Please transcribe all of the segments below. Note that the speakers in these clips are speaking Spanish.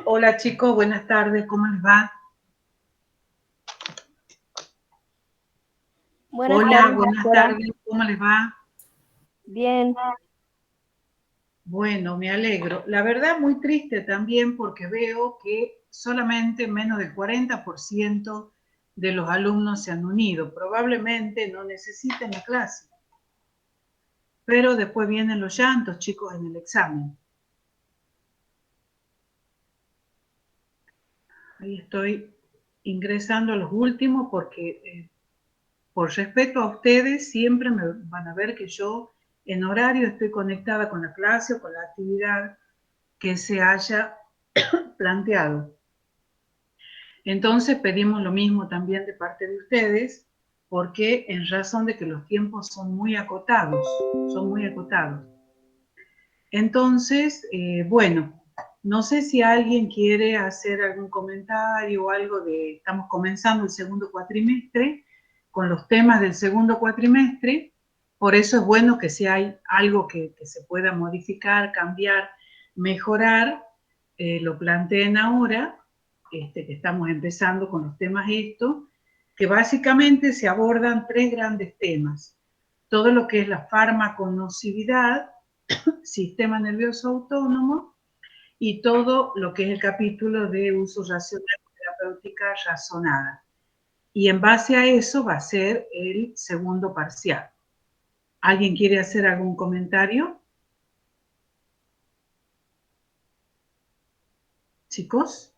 Hola chicos, buenas tardes, ¿cómo les va? Buenas Hola, tardes, buenas doctora. tardes, ¿cómo les va? Bien. Bueno, me alegro. La verdad muy triste también porque veo que solamente menos del 40% de los alumnos se han unido. Probablemente no necesiten la clase, pero después vienen los llantos, chicos, en el examen. Ahí estoy ingresando a los últimos porque por respeto a ustedes, siempre me van a ver que yo en horario estoy conectada con la clase o con la actividad que se haya planteado. Entonces pedimos lo mismo también de parte de ustedes, porque en razón de que los tiempos son muy acotados, son muy acotados. Entonces, bueno, no sé si alguien quiere hacer algún comentario o algo de, estamos comenzando el segundo cuatrimestre, con los temas del segundo cuatrimestre, por eso es bueno que si hay algo que se pueda modificar, cambiar, mejorar, lo planteen ahora, que estamos empezando con los temas estos, que básicamente se abordan tres grandes temas. Todo lo que es la farmaconocividad, sistema nervioso autónomo, y todo lo que es el capítulo de uso racional y terapéutica razonada. Y en base a eso va a ser el segundo parcial. ¿Alguien quiere hacer algún comentario? Chicos.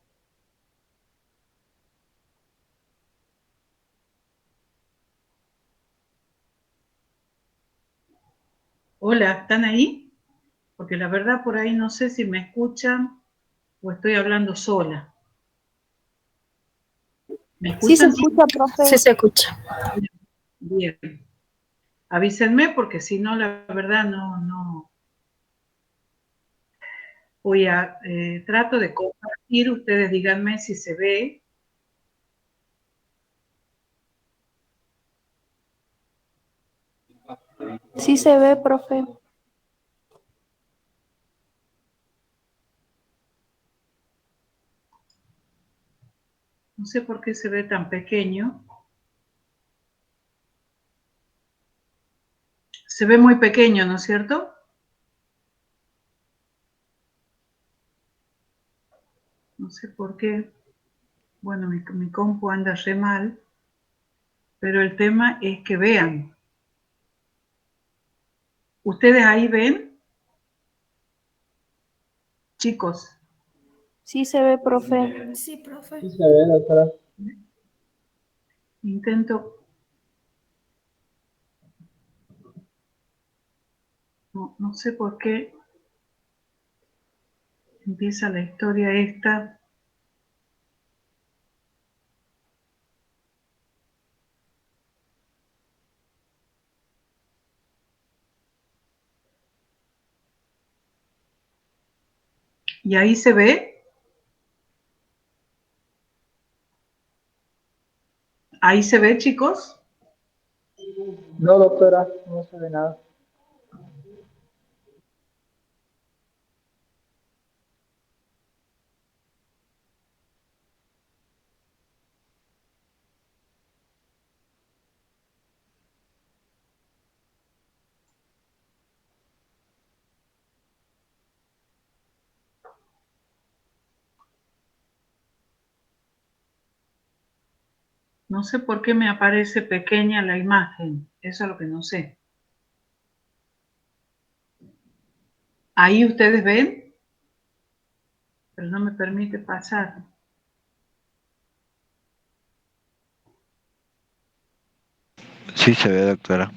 Hola, ¿están ahí? Porque la verdad por ahí no sé si me escuchan o estoy hablando sola. ¿Me Sí se escuchan? escucha, profe. Sí se escucha. Bien. Avísenme porque si no, la verdad no. Voy a, trato de compartir, ustedes díganme si se ve. Sí se ve, profe. No sé por qué se ve tan pequeño. Se ve muy pequeño, ¿no es cierto? No sé por qué. Bueno, mi compu anda re mal, pero el tema es que vean. ¿Ustedes ahí ven? Chicos. Sí se ve, profe. Sí, profe. Sí se ve, doctora. Intento. No sé por qué empieza la historia esta. ¿Y ahí se ve? ¿Ahí se ve, chicos? No, doctora, no se ve nada. No sé por qué me aparece pequeña la imagen. Eso es lo que no sé. ¿Ahí ustedes ven? Pero no me permite pasar. Sí se ve, doctora.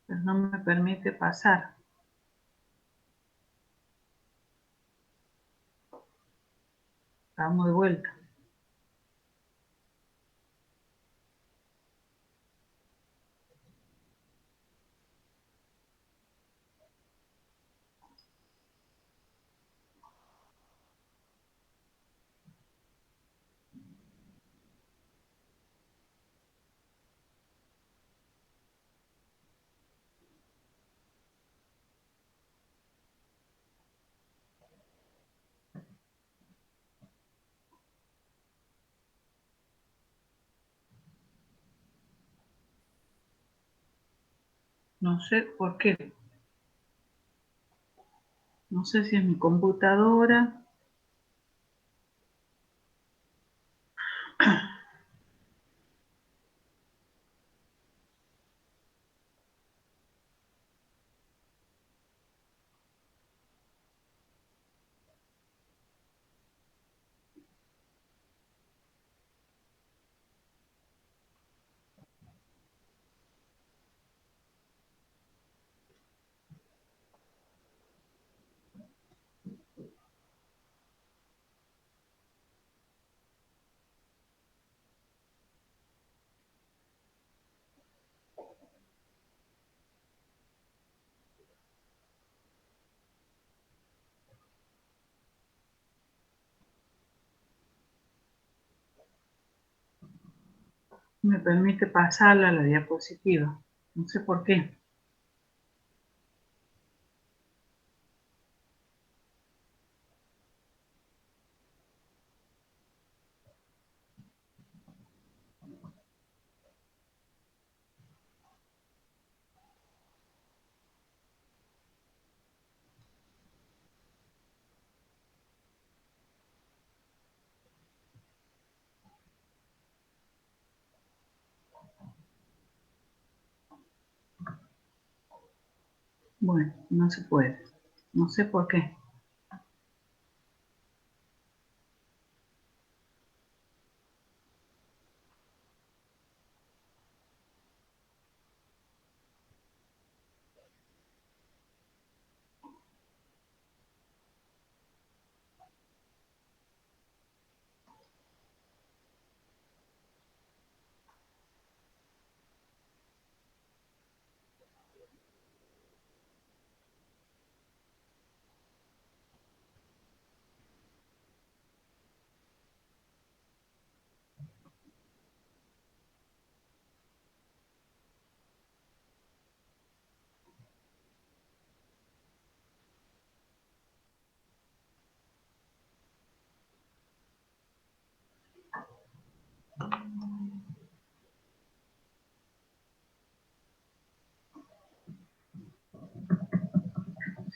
Pero no me permite pasar. Vamos de vuelta. No sé por qué. No sé si es mi computadora. Me permite pasarla a la diapositiva. No sé por qué. Bueno, no se puede. No sé por qué.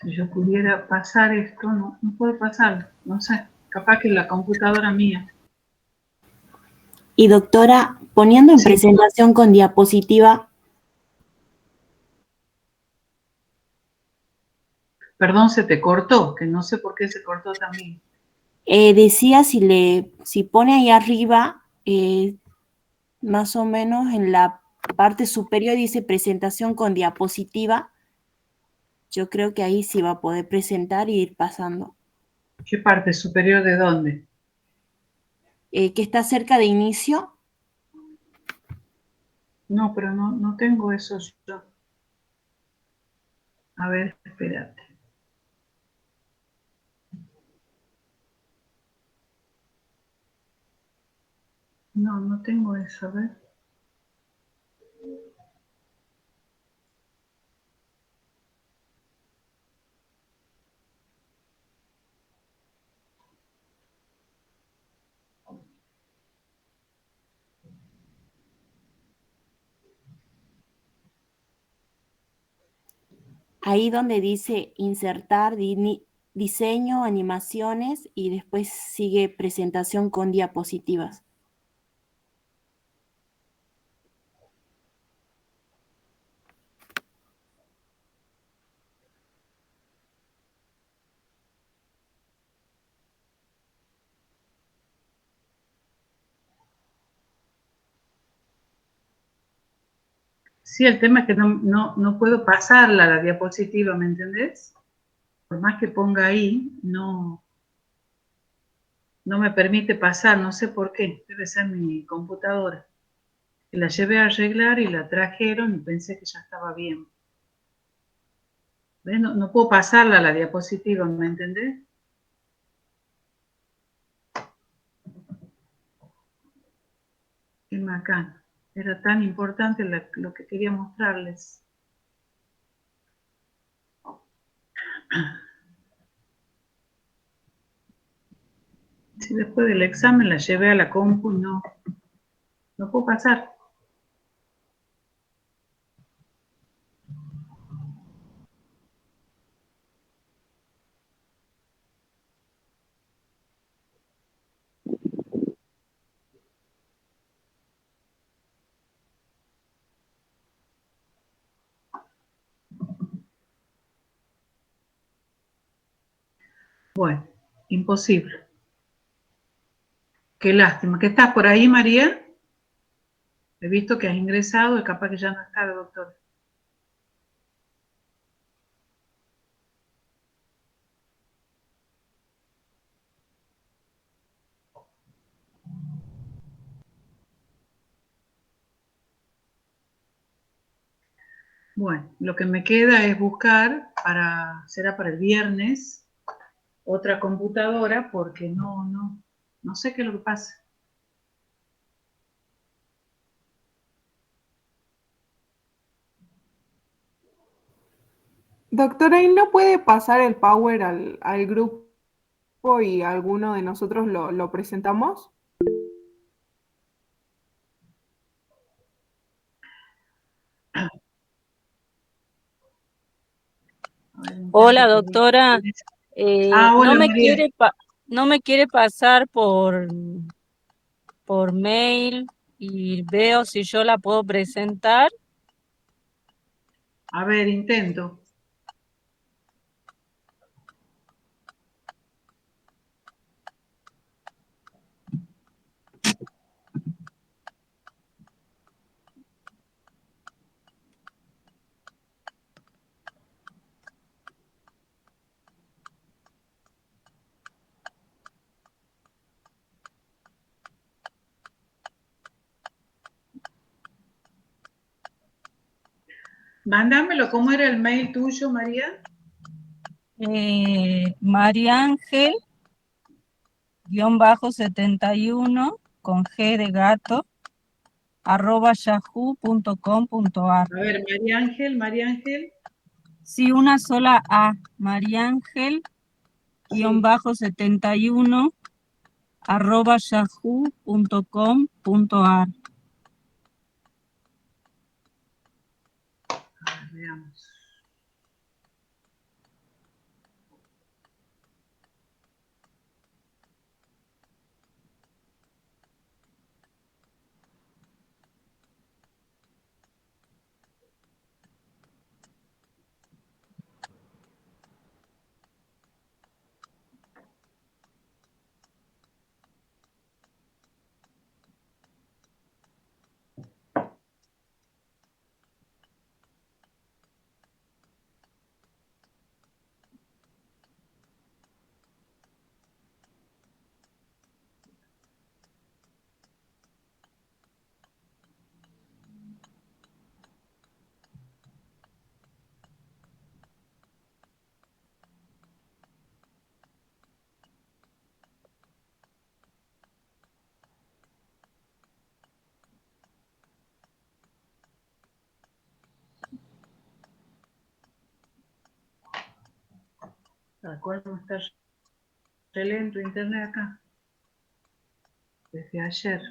Si yo pudiera pasar esto, no, no puedo pasarlo. No sé. Capaz que la computadora mía. Y doctora, poniendo en Sí. presentación con diapositiva, Perdón, se te cortó, que no sé por qué se cortó también. decía si pone ahí arriba, más o menos en la parte superior dice presentación con diapositiva, yo creo que ahí sí va a poder presentar y ir pasando. ¿Qué parte superior de dónde? Que está cerca de inicio, No, pero no tengo eso yo. A ver, espérate. No tengo eso, a ver. ahí donde dice insertar diseño, animaciones y después sigue presentación con diapositivas. Sí, el tema es que no puedo pasarla a la diapositiva, ¿me entendés? Por más que ponga ahí, no me permite pasar, no sé por qué. Debe ser mi computadora. La llevé a arreglar y la trajeron y pensé que ya estaba bien. ¿Ves? No puedo pasarla a la diapositiva, ¿me entendés? Qué macana. Era tan importante lo que quería mostrarles. Si después del examen la llevé a la compu y no puedo pasar. Bueno, imposible. Qué lástima. ¿Qué estás por ahí, María? He visto que has ingresado y capaz que ya no está la doctora. Bueno, lo que me queda es buscar será para el viernes, otra computadora porque no sé qué es lo que pasa. Doctora, ¿y no puede pasar el Power al grupo y alguno de nosotros lo presentamos? A ver, un Hola, tanto que voy. doctora. Hola María. No me quiere pasar por mail y veo si yo la puedo presentar. A ver, intento. Mándamelo, ¿cómo era el mail tuyo, María? Mariángel, _71, con G de gato, @yahoo.com.ar. A ver, María Ángel. Sí, una sola A. Mariángel, Sí. _71, @yahoo.com.ar. A ver, veamos. ¿Para cuál no está re lento internet acá? Desde ayer.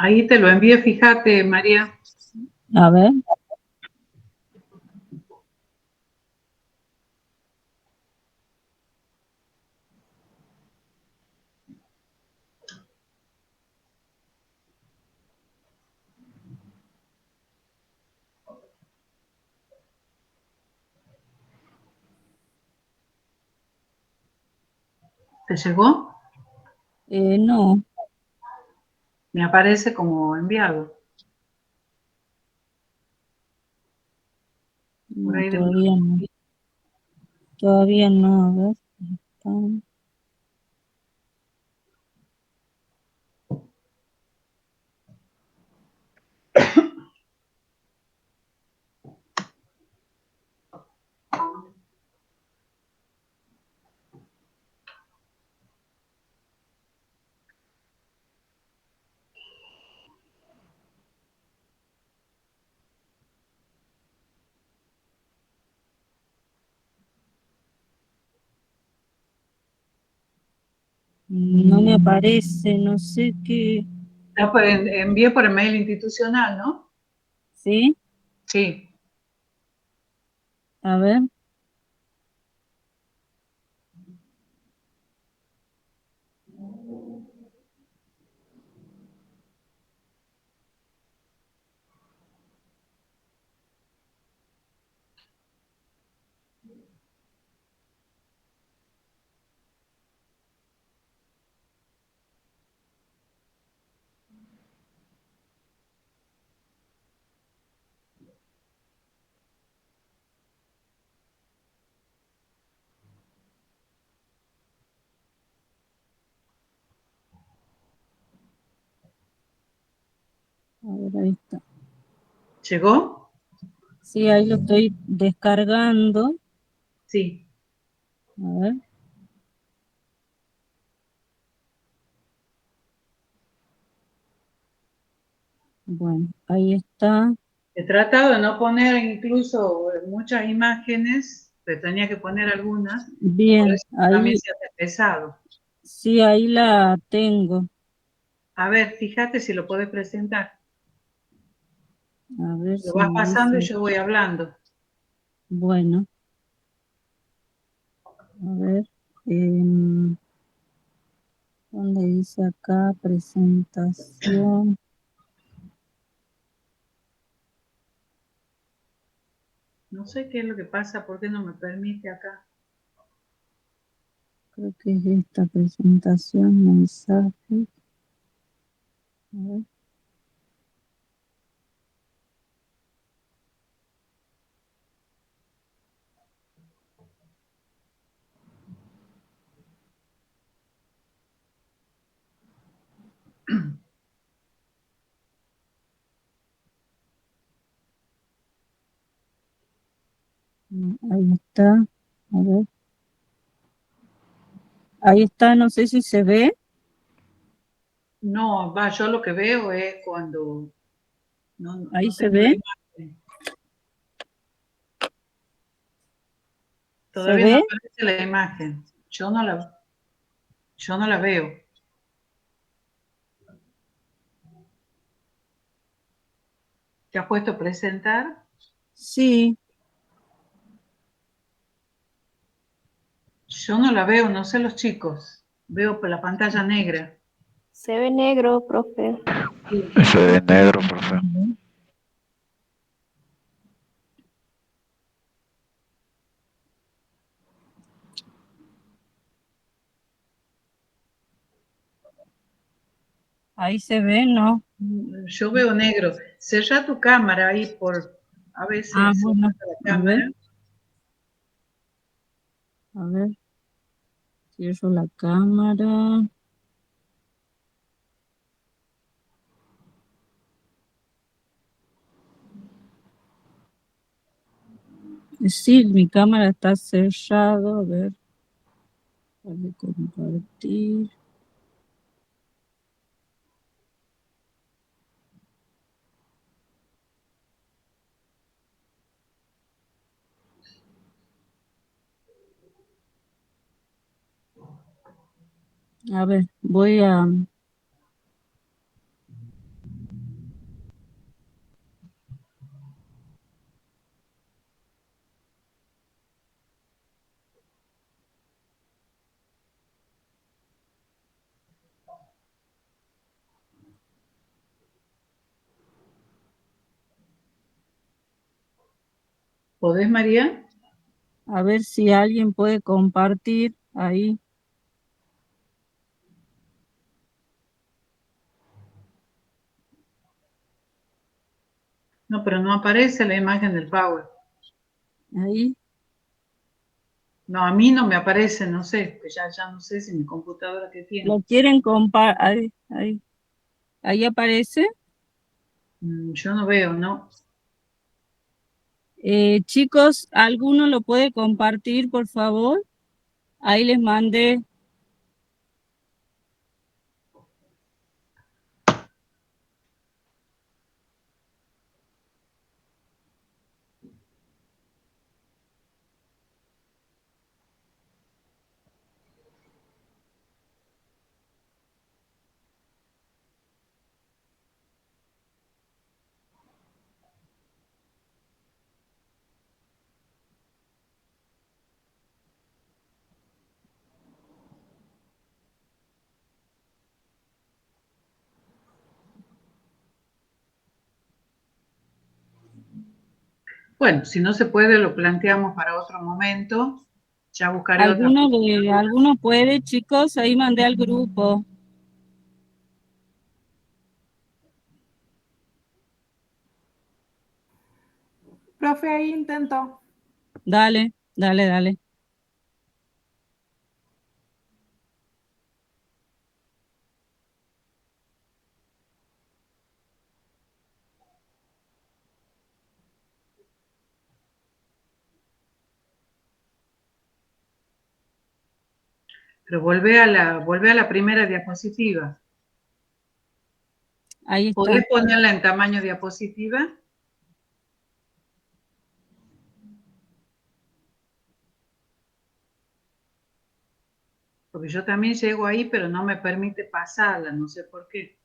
Ahí te lo envié, fíjate, María. A ver. ¿Te llegó? No, Me aparece como enviado. Por no, ahí de... todavía no. Todavía no, a ver. Spam. No me aparece, no sé qué. Envié por el mail institucional, ¿no? ¿Sí? Sí. A ver. A ver, ahí está. ¿Llegó? Sí, ahí lo estoy descargando. Sí. A ver. Bueno, ahí está. He tratado de no poner incluso muchas imágenes, pero tenía que poner algunas, por Bien, eso también ahí, se hace pesado. sí, ahí la tengo. A ver, fíjate si lo puedes presentar. A ver Lo si vas me pasando y dice. yo voy hablando. Bueno, a ver. ¿Dónde dice acá presentación? No sé qué es lo que pasa, por qué no me permite acá. Creo que es esta presentación, mensaje. A ver. Ahí está. A ver. Ahí está, no sé si se ve. No, va, yo lo que veo es cuando Ahí no se tengo la ve. imagen. ¿Se Todavía no ve? aparece la imagen. Yo no la veo. ¿Te has puesto presentar? Sí. Yo no la veo, no sé los chicos. Veo por la pantalla negra. Se ve negro, profe. Se ve negro, profe. Ahí se ve, ¿no? Yo veo negro. Cerrá tu cámara ahí a Ah, veces se bueno. baja la A ver, cámara. a ver. Cierro la cámara. Sí, mi cámara está cerrada. A ver. Voy a compartir. A ver, voy a... ¿Podés, María? A ver si alguien puede compartir ahí. No, pero no aparece la imagen del Power. Ahí. No, a mí no me aparece, no sé, pues ya no sé si mi computadora que tiene. ¿Lo quieren compartir? Ahí. Ahí aparece. Yo no veo, ¿no? Chicos, ¿alguno lo puede compartir, por favor? Ahí les mandé. Bueno, si no se puede, lo planteamos para otro momento. Ya buscaré otra. ¿Alguno puede, chicos? Ahí mandé al grupo. Profe, ahí intento. Dale, dale, dale. Pero volvé a la primera diapositiva. Ahí está. ¿Podés ponerla en tamaño diapositiva? Porque yo también llego ahí, pero no me permite pasarla, no sé por qué.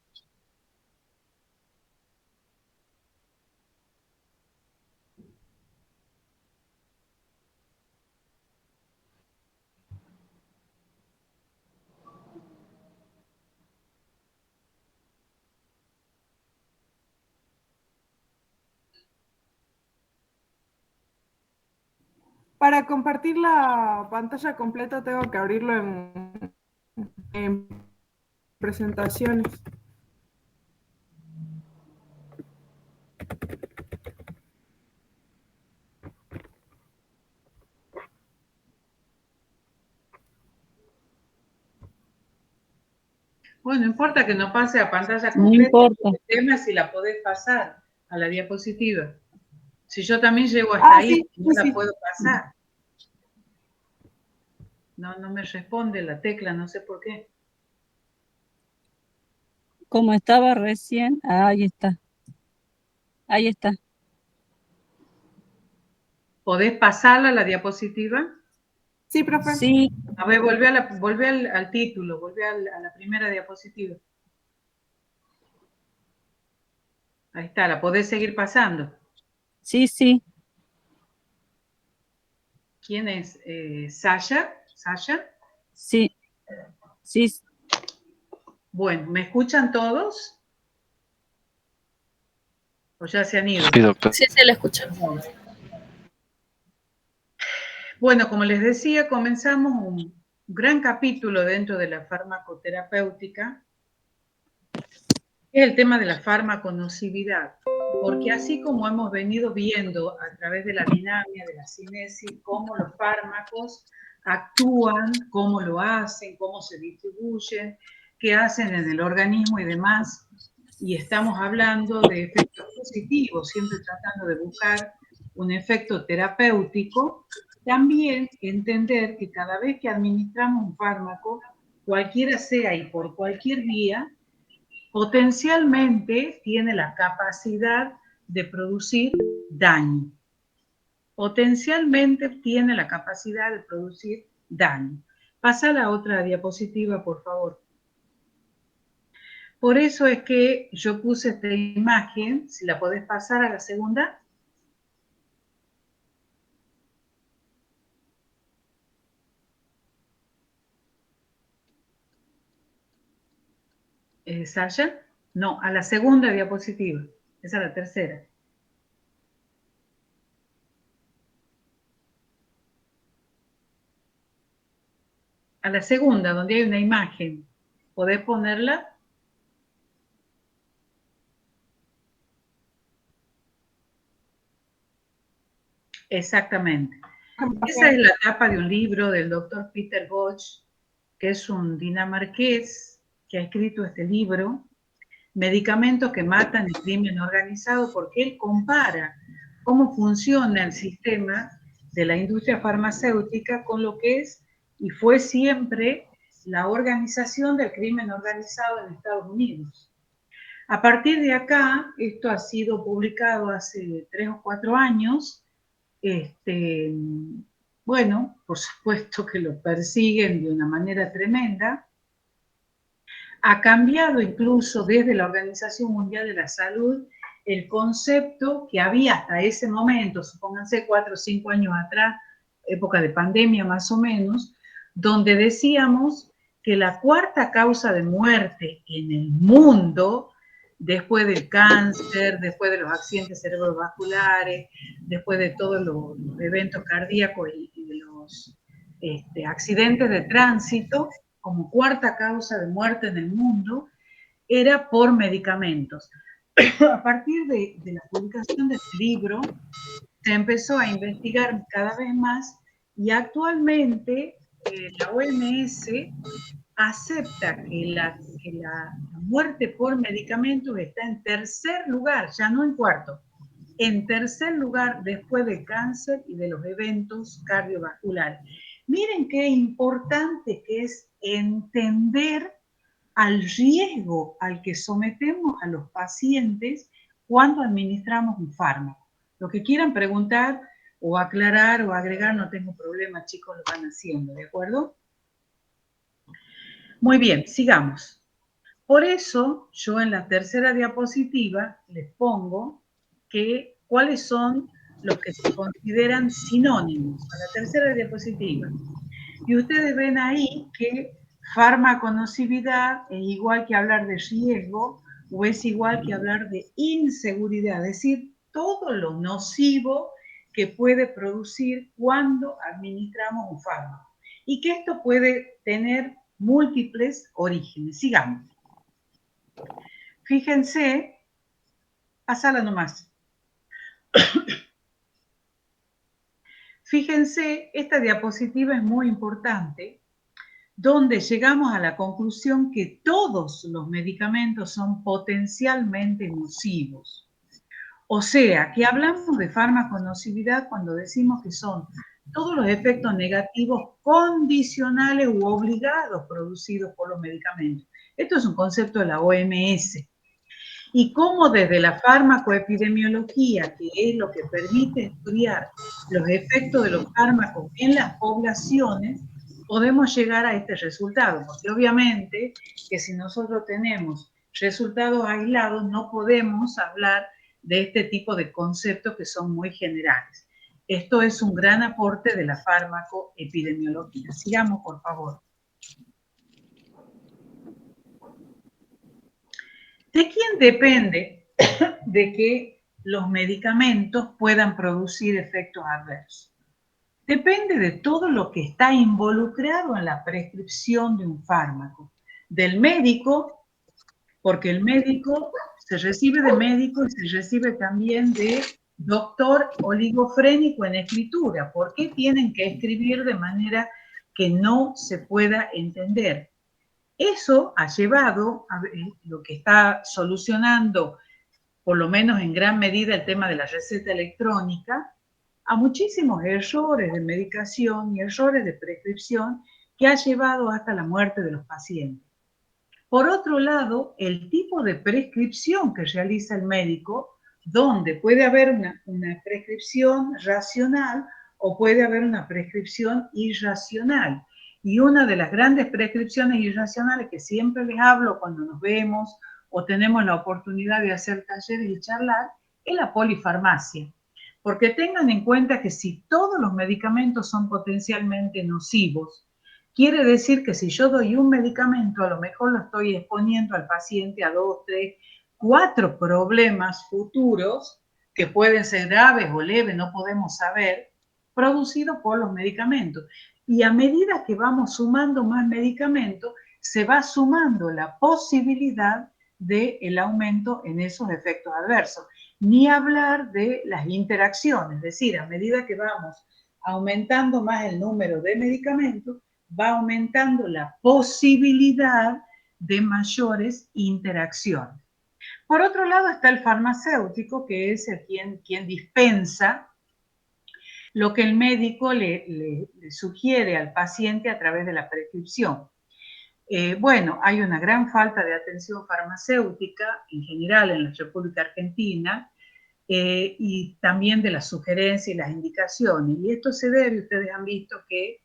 Para compartir la pantalla completa tengo que abrirlo en presentaciones. Bueno, no importa que no pase a pantalla No completa, importa. el tema es si la podés pasar a la diapositiva. Si yo también llego hasta ahí, Sí, no la sí. puedo pasar. No me responde la tecla, no sé por qué. Como estaba recién. Ahí está. Ahí está. ¿Podés pasarla a la diapositiva? Sí, profe. Sí, A ver, volvé al título, volvé a la primera diapositiva. Ahí está, la podés seguir pasando. sí, sí. ¿Quién es? ¿Sasha? ¿Sasha? Sí, sí. Bueno, ¿me escuchan todos? ¿O ya se han ido? Sí, doctor. Sí, se le escucha. Bueno, como les decía, comenzamos un gran capítulo dentro de la farmacoterapéutica, que es el tema de la farmaconocividad, porque así como hemos venido viendo a través de la dinámica, de la cinesis, cómo los fármacos actúan, cómo lo hacen, cómo se distribuyen, qué hacen en el organismo y demás, y estamos hablando de efectos positivos, siempre tratando de buscar un efecto terapéutico, también entender que cada vez que administramos un fármaco, cualquiera sea y por cualquier vía, potencialmente tiene la capacidad de producir daño. Potencialmente tiene la capacidad de producir daño. Pasa a la otra diapositiva, por favor. Por eso es que yo puse esta imagen, si la podés pasar a la segunda. Sasha, no, a la segunda diapositiva, esa es la tercera. A la segunda, donde hay una imagen. ¿Podés ponerla? Exactamente. Esa es la tapa de un libro del doctor Peter Bosch, que es un dinamarqués que ha escrito este libro, Medicamentos que matan el crimen organizado, porque él compara cómo funciona el sistema de la industria farmacéutica con lo que es y fue siempre la organización del crimen organizado en Estados Unidos. A partir de acá, esto ha sido publicado hace 3 o 4 años, bueno, por supuesto que lo persiguen de una manera tremenda. Ha cambiado incluso desde la Organización Mundial de la Salud el concepto que había hasta ese momento, supónganse 4 o 5 años atrás, época de pandemia más o menos, donde decíamos que la cuarta causa de muerte en el mundo, después del cáncer, después de los accidentes cerebrovasculares, después de todos los eventos cardíacos y de los accidentes de tránsito, como cuarta causa de muerte en el mundo, era por medicamentos. A partir de la publicación de este libro, se empezó a investigar cada vez más y actualmente la OMS acepta que la muerte por medicamentos está en tercer lugar, ya no en cuarto, en tercer lugar después del cáncer y de los eventos cardiovasculares. Miren qué importante que es entender al riesgo al que sometemos a los pacientes cuando administramos un fármaco. Lo que quieran preguntar o aclarar o agregar, no tengo problema, chicos, lo van haciendo, ¿de acuerdo? Muy bien, sigamos. Por eso, yo en la tercera diapositiva les pongo que cuáles son los que se consideran sinónimos. A la tercera diapositiva. Y ustedes ven ahí que farmaconocividad es igual que hablar de riesgo o es igual que hablar de inseguridad, es decir, todo lo nocivo que puede producir cuando administramos un fármaco. Y que esto puede tener múltiples orígenes. Sigamos. Fíjense, pasala nomás. Fíjense, esta diapositiva es muy importante, donde llegamos a la conclusión que todos los medicamentos son potencialmente nocivos. O sea, que hablamos de farmaconocividad cuando decimos que son todos los efectos negativos condicionales u obligados producidos por los medicamentos. Esto es un concepto de la OMS. Y cómo desde la farmacoepidemiología, que es lo que permite estudiar los efectos de los fármacos en las poblaciones, podemos llegar a este resultado. Porque obviamente que si nosotros tenemos resultados aislados, no podemos hablar de este tipo de conceptos que son muy generales. Esto es un gran aporte de la farmacoepidemiología. Sigamos, por favor. ¿De quién depende de que los medicamentos puedan producir efectos adversos? Depende de todo lo que está involucrado en la prescripción de un fármaco. Del médico, porque el médico se recibe de médico y se recibe también de doctor oligofrénico en escritura. ¿Por qué tienen que escribir de manera que no se pueda entender? Eso ha llevado a lo que está solucionando, por lo menos en gran medida, el tema de la receta electrónica, a muchísimos errores de medicación y errores de prescripción que ha llevado hasta la muerte de los pacientes. Por otro lado, el tipo de prescripción que realiza el médico, donde puede haber una prescripción racional o puede haber una prescripción irracional. Y una de las grandes prescripciones irracionales que siempre les hablo cuando nos vemos o tenemos la oportunidad de hacer talleres y charlar, es la polifarmacia. Porque tengan en cuenta que si todos los medicamentos son potencialmente nocivos, quiere decir que si yo doy un medicamento, a lo mejor lo estoy exponiendo al paciente a 2, 3, 4 problemas futuros, que pueden ser graves o leves, no podemos saber, producidos por los medicamentos. y a medida que vamos sumando más medicamentos, se va sumando la posibilidad del aumento en esos efectos adversos. Ni hablar de las interacciones, es decir, a medida que vamos aumentando más el número de medicamentos, va aumentando la posibilidad de mayores interacciones. Por otro lado está el farmacéutico, que es quien dispensa lo que el médico le sugiere al paciente a través de la prescripción. Bueno, hay una gran falta de atención farmacéutica en general en la República Argentina y también de las sugerencias y las indicaciones. Y esto se debe, ustedes han visto que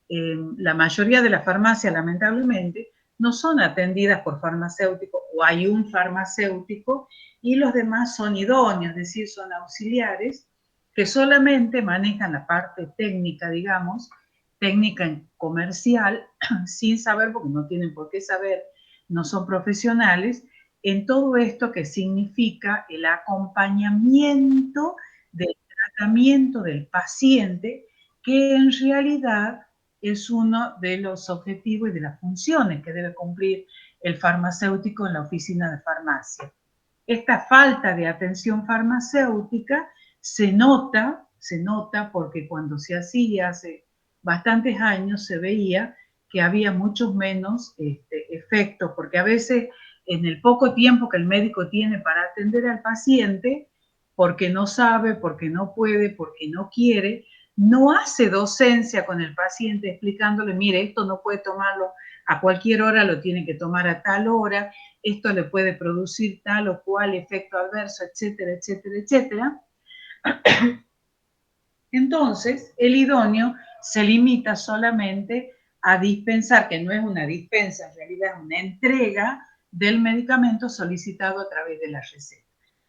la mayoría de las farmacias, lamentablemente, no son atendidas por farmacéuticos o hay un farmacéutico y los demás son idóneos, es decir, son auxiliares que solamente manejan la parte técnica, digamos, técnica comercial, sin saber, porque no tienen por qué saber, no son profesionales, en todo esto que significa el acompañamiento del tratamiento del paciente, que en realidad es uno de los objetivos y de las funciones que debe cumplir el farmacéutico en la oficina de farmacia. Esta falta de atención farmacéutica se nota porque cuando se hacía hace bastantes años se veía que había muchos menos efectos, porque a veces en el poco tiempo que el médico tiene para atender al paciente, porque no sabe, porque no puede, porque no quiere, no hace docencia con el paciente explicándole, mire, esto no puede tomarlo a cualquier hora, lo tiene que tomar a tal hora, esto le puede producir tal o cual efecto adverso, etcétera, etcétera, etcétera. Entonces, el idóneo se limita solamente a dispensar, que no es una dispensa, en realidad es una entrega del medicamento solicitado a través de la receta.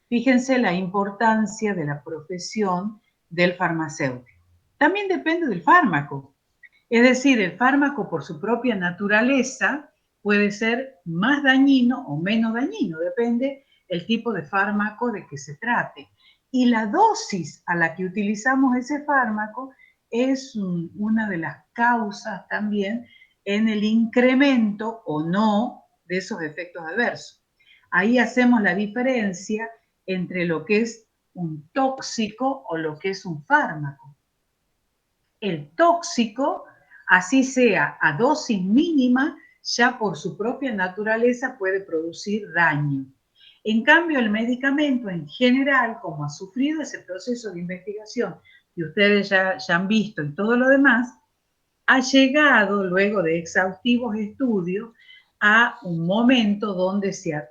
Fíjense la importancia de la profesión del farmacéutico. También depende del fármaco. Es decir, el fármaco por su propia naturaleza puede ser más dañino o menos dañino, depende el tipo de fármaco de que se trate. Y la dosis a la que utilizamos ese fármaco es una de las causas también en el incremento o no de esos efectos adversos. Ahí hacemos la diferencia entre lo que es un tóxico o lo que es un fármaco. El tóxico, así sea a dosis mínima, ya por su propia naturaleza puede producir daño. En cambio, el medicamento en general, como ha sufrido ese proceso de investigación que ustedes ya han visto y todo lo demás, ha llegado, luego de exhaustivos estudios, a un momento donde se ha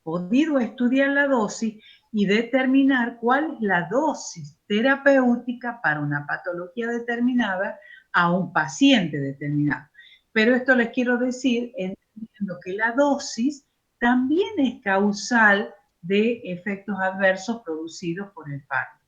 podido estudiar la dosis y determinar cuál es la dosis terapéutica para una patología determinada a un paciente determinado. Pero esto les quiero decir, entendiendo que la dosis también es causal de efectos adversos producidos por el fármaco.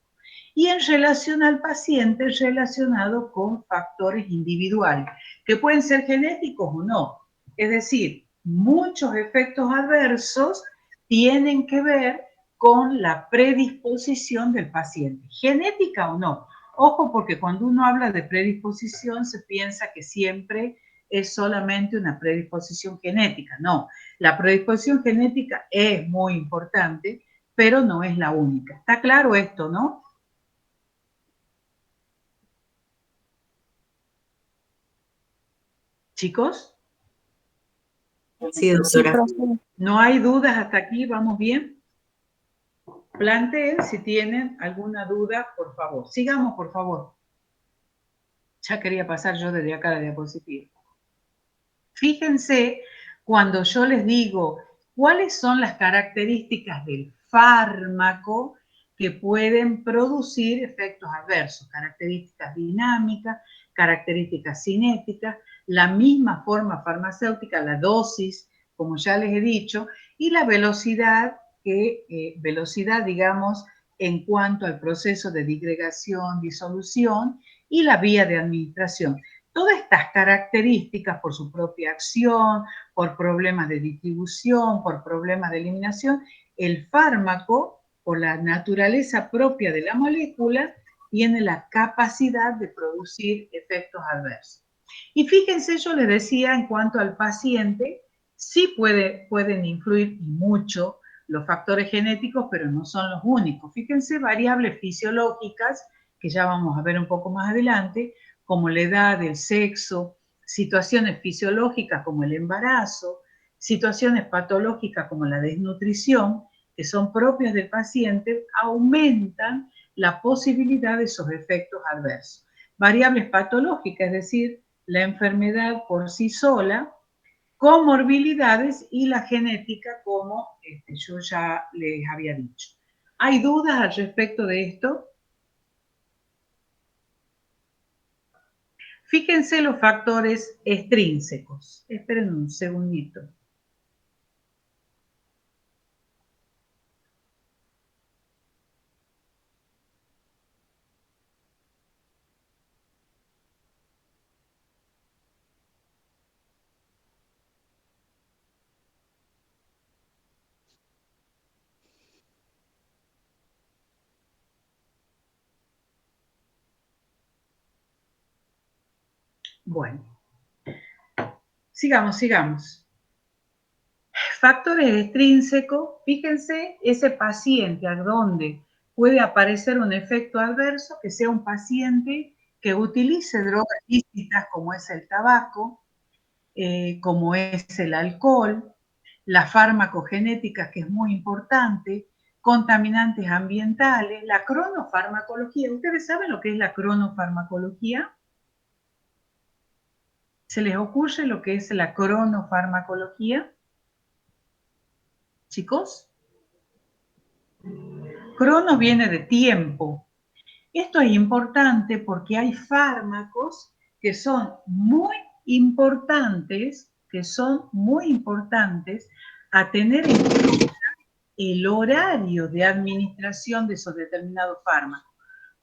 Y en relación al paciente, relacionado con factores individuales, que pueden ser genéticos o no. Es decir, muchos efectos adversos tienen que ver con la predisposición del paciente, genética o no. Ojo, porque cuando uno habla de predisposición se piensa que siempre es solamente una predisposición genética. No, la predisposición genética es muy importante, pero no es la única. ¿Está claro esto, no? ¿Chicos? Sí, doctora. ¿No hay dudas hasta aquí? ¿Vamos bien? Planteen si tienen alguna duda, por favor. Sigamos, por favor. Ya quería pasar yo desde acá la diapositiva. Fíjense cuando yo les digo cuáles son las características del fármaco que pueden producir efectos adversos, características dinámicas, características cinéticas, la misma forma farmacéutica, la dosis, como ya les he dicho, y la velocidad, digamos, en cuanto al proceso de disgregación, disolución y la vía de administración. Todas estas características por su propia acción, por problemas de distribución, por problemas de eliminación, el fármaco, por la naturaleza propia de la molécula, tiene la capacidad de producir efectos adversos. Y fíjense, yo les decía en cuanto al paciente, sí pueden influir y mucho los factores genéticos, pero no son los únicos. Fíjense, variables fisiológicas, que ya vamos a ver un poco más adelante, como la edad, el sexo, situaciones fisiológicas como el embarazo, situaciones patológicas como la desnutrición, que son propias del paciente, aumentan la posibilidad de esos efectos adversos. Variables patológicas, es decir, la enfermedad por sí sola, comorbilidades y la genética, como yo ya les había dicho. ¿Hay dudas al respecto de esto? Fíjense los factores extrínsecos. Esperen un segundito. Bueno, sigamos. Factores extrínsecos, fíjense, ese paciente a donde puede aparecer un efecto adverso, que sea un paciente que utilice drogas ilícitas como es el tabaco, como es el alcohol, la farmacogenética, que es muy importante, contaminantes ambientales, la cronofarmacología. ¿Ustedes saben lo que es la cronofarmacología? ¿Se les ocurre lo que es la cronofarmacología? Chicos, crono viene de tiempo. Esto es importante porque hay fármacos que son muy importantes, a tener en cuenta el horario de administración de esos determinados fármacos.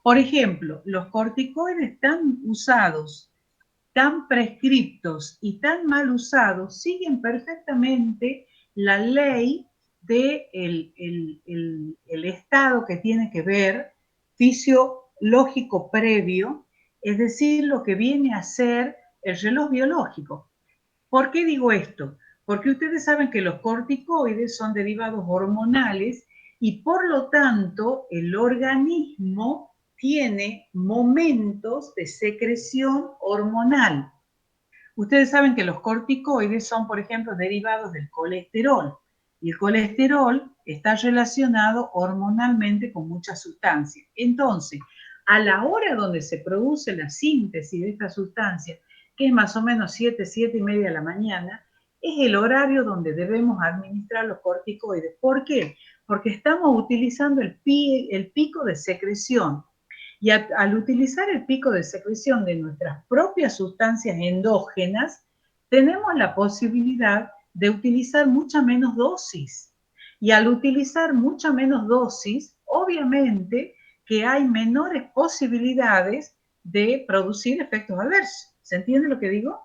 Por ejemplo, los corticoides tan usados, tan prescriptos y tan mal usados, siguen perfectamente la ley del el estado que tiene que ver fisiológico previo, es decir, lo que viene a ser el reloj biológico. ¿Por qué digo esto? Porque ustedes saben que los corticoides son derivados hormonales y por lo tanto el organismo tiene momentos de secreción hormonal. Ustedes saben que los corticoides son, por ejemplo, derivados del colesterol. Y el colesterol está relacionado hormonalmente con muchas sustancias. Entonces, a la hora donde se produce la síntesis de esta sustancia, que es más o menos 7 y media de la mañana, es el horario donde debemos administrar los corticoides. ¿Por qué? Porque estamos utilizando el pico de secreción. Y al utilizar el pico de secreción de nuestras propias sustancias endógenas, tenemos la posibilidad de utilizar mucha menos dosis. Y al utilizar mucha menos dosis, obviamente que hay menores posibilidades de producir efectos adversos. ¿Se entiende lo que digo?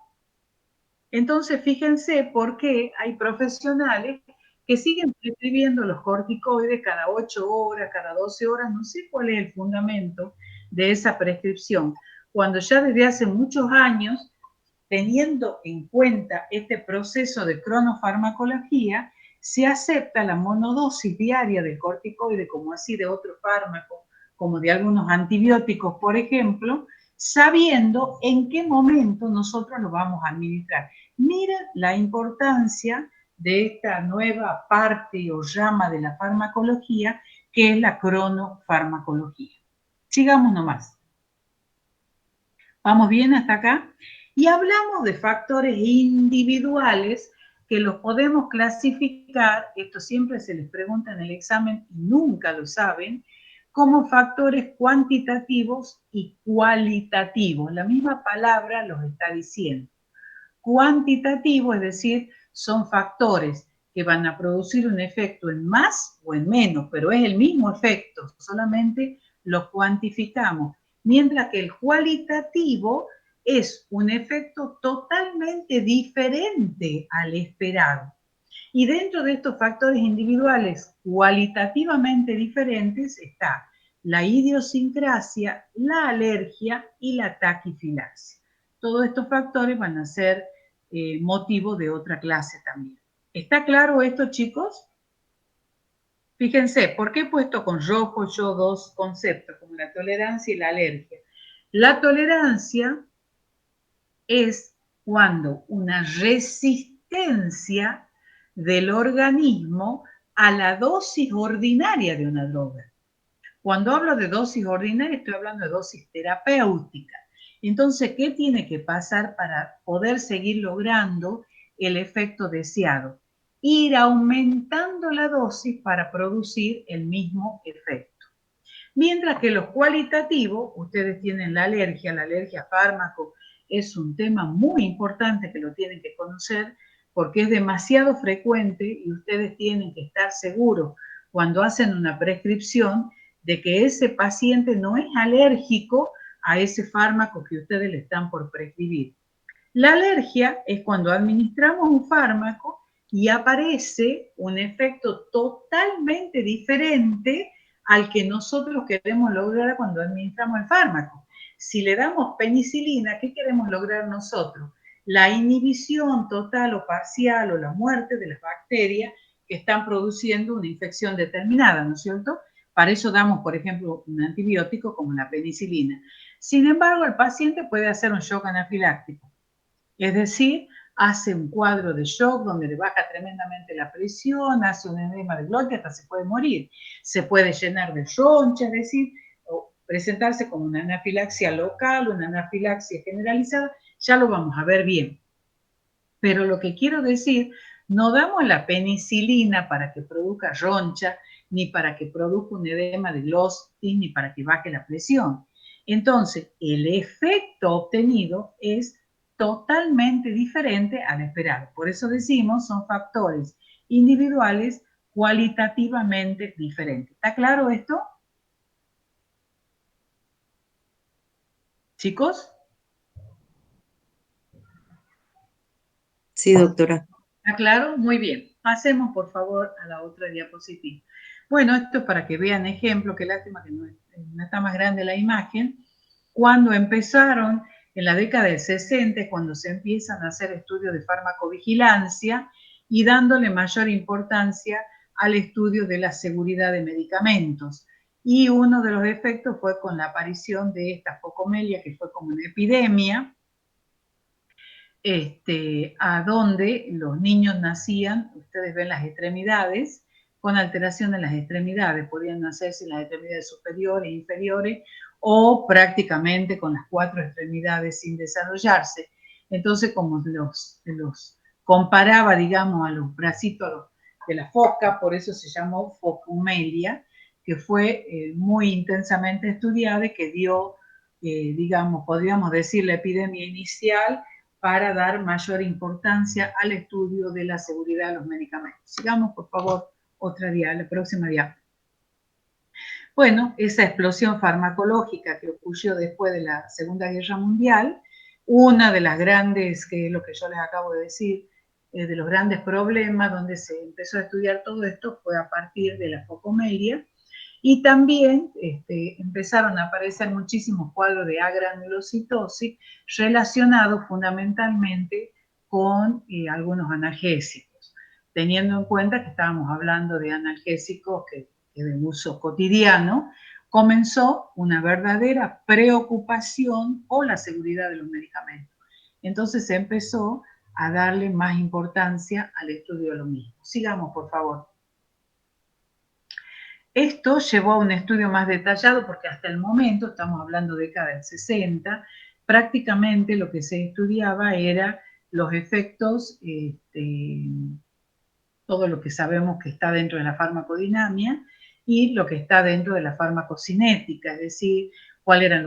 Entonces, fíjense por qué hay profesionales que siguen prescribiendo los corticoides cada 8 horas, cada 12 horas, no sé cuál es el fundamento de esa prescripción, cuando ya desde hace muchos años, teniendo en cuenta este proceso de cronofarmacología, se acepta la monodosis diaria del corticoide, como así de otros fármacos, como de algunos antibióticos, por ejemplo, sabiendo en qué momento nosotros lo vamos a administrar. Miren la importancia de esta nueva parte o rama de la farmacología, que es la cronofarmacología. Sigamos nomás. ¿Vamos bien hasta acá? Y hablamos de factores individuales que los podemos clasificar, esto siempre se les pregunta en el examen y nunca lo saben, como factores cuantitativos y cualitativos. La misma palabra los está diciendo. Cuantitativo, es decir, son factores que van a producir un efecto en más o en menos, pero es el mismo efecto, solamente lo cuantificamos. Mientras que el cualitativo es un efecto totalmente diferente al esperado. Y dentro de estos factores individuales cualitativamente diferentes está la idiosincrasia, la alergia y la taquifilaxia. todos estos factores van a ser motivo de otra clase también. ¿Está claro esto, chicos? Fíjense, ¿por qué he puesto con rojo yo dos conceptos, como la tolerancia y la alergia? La tolerancia es cuando una resistencia del organismo a la dosis ordinaria de una droga. Cuando hablo de dosis ordinaria, estoy hablando de dosis terapéutica. Entonces, ¿qué tiene que pasar para poder seguir logrando el efecto deseado? Ir aumentando la dosis para producir el mismo efecto. Mientras que los cualitativos, ustedes tienen la alergia a fármaco, es un tema muy importante que lo tienen que conocer porque es demasiado frecuente y ustedes tienen que estar seguros cuando hacen una prescripción de que ese paciente no es alérgico a ese fármaco que ustedes le están por prescribir. La alergia es cuando administramos un fármaco y aparece un efecto totalmente diferente al que nosotros queremos lograr cuando administramos el fármaco. Si le damos penicilina, ¿qué queremos lograr nosotros? La inhibición total o parcial o la muerte de las bacterias que están produciendo una infección determinada, ¿no es cierto? Para eso damos, por ejemplo, un antibiótico como la penicilina. Sin embargo, el paciente puede hacer un shock anafiláctico. Es decir, hace un cuadro de shock donde le baja tremendamente la presión, hace un edema de glote, hasta se puede morir. Se puede llenar de roncha, es decir, o presentarse como una anafilaxia local, una anafilaxia generalizada, ya lo vamos a ver bien. Pero lo que quiero decir, no damos la penicilina para que produzca roncha, ni para que produzca un edema de glotis, ni para que baje la presión. Entonces, el efecto obtenido es totalmente diferente al esperado. Por eso decimos, son factores individuales cualitativamente diferentes. ¿Está claro esto? ¿Chicos? Sí, doctora. ¿Está claro? Muy bien. Pasemos, por favor, a la otra diapositiva. Bueno, esto es para que vean ejemplo, qué lástima que no está más grande la imagen. Cuando empezaron en la década del 60, cuando se empiezan a hacer estudios de farmacovigilancia y dándole mayor importancia al estudio de la seguridad de medicamentos. Y uno de los efectos fue con la aparición de esta focomelia, que fue como una epidemia, a donde los niños nacían, ustedes ven las extremidades, con alteración en las extremidades, podían nacerse en las extremidades superiores e inferiores, o prácticamente con las 4 extremidades sin desarrollarse. Entonces, como los comparaba, digamos, a los bracitos de la foca, por eso se llamó focomelia, que fue muy intensamente estudiada y que dio, digamos, podríamos decir, la epidemia inicial para dar mayor importancia al estudio de la seguridad de los medicamentos. Sigamos, por favor, la próxima diapositiva. Bueno, esa explosión farmacológica que ocurrió después de la Segunda Guerra Mundial, una de las grandes, que es lo que yo les acabo de decir, de los grandes problemas donde se empezó a estudiar todo esto fue a partir de la focomelia, y también empezaron a aparecer muchísimos cuadros de agranulocitosis relacionados fundamentalmente con algunos analgésicos, teniendo en cuenta que estábamos hablando de analgésicos que de uso cotidiano, comenzó una verdadera preocupación por la seguridad de los medicamentos. Entonces se empezó a darle más importancia al estudio de lo mismo. Sigamos, por favor. Esto llevó a un estudio más detallado porque hasta el momento, estamos hablando de década del 60, prácticamente lo que se estudiaba era los efectos, todo lo que sabemos que está dentro de la farmacodinamia y lo que está dentro de la farmacocinética, es decir, cuál era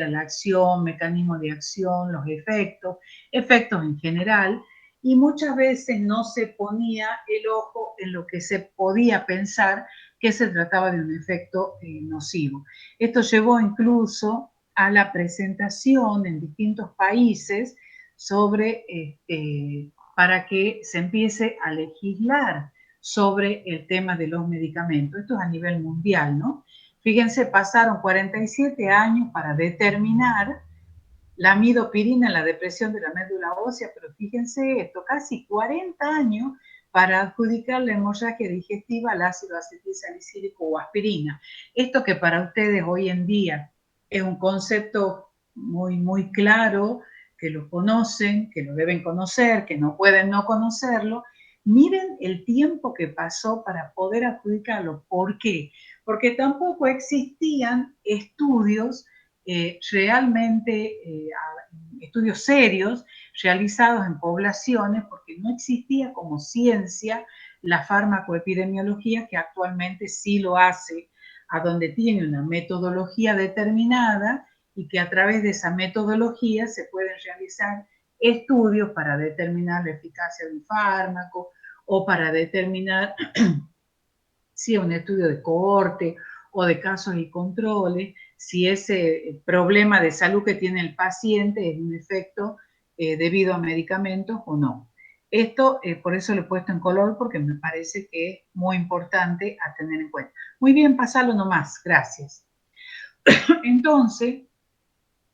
la acción, mecanismo de acción, los efectos en general, y muchas veces no se ponía el ojo en lo que se podía pensar que se trataba de un efecto nocivo. Esto llevó incluso a la presentación en distintos países sobre, para que se empiece a legislar sobre el tema de los medicamentos. Esto es a nivel mundial, ¿no? Fíjense, pasaron 47 años para determinar la midopirina en la depresión de la médula ósea, pero fíjense esto, casi 40 años para adjudicar la hemorragia digestiva al ácido acetilsalicílico o aspirina. Esto que para ustedes hoy en día es un concepto muy claro, que lo conocen, que lo deben conocer, que no pueden no conocerlo. Miren el tiempo que pasó para poder adjudicarlo. ¿Por qué? Porque tampoco existían estudios realmente, estudios serios realizados en poblaciones, porque no existía como ciencia la farmacoepidemiología, que actualmente sí lo hace, a donde tiene una metodología determinada y que a través de esa metodología se pueden realizar estudios para determinar la eficacia de un fármaco o para determinar si es un estudio de cohorte o de casos y controles, si ese problema de salud que tiene el paciente es un efecto debido a medicamentos o no. Esto, por eso lo he puesto en color, porque me parece que es muy importante a tener en cuenta. Muy bien, pasalo nomás, gracias. Entonces,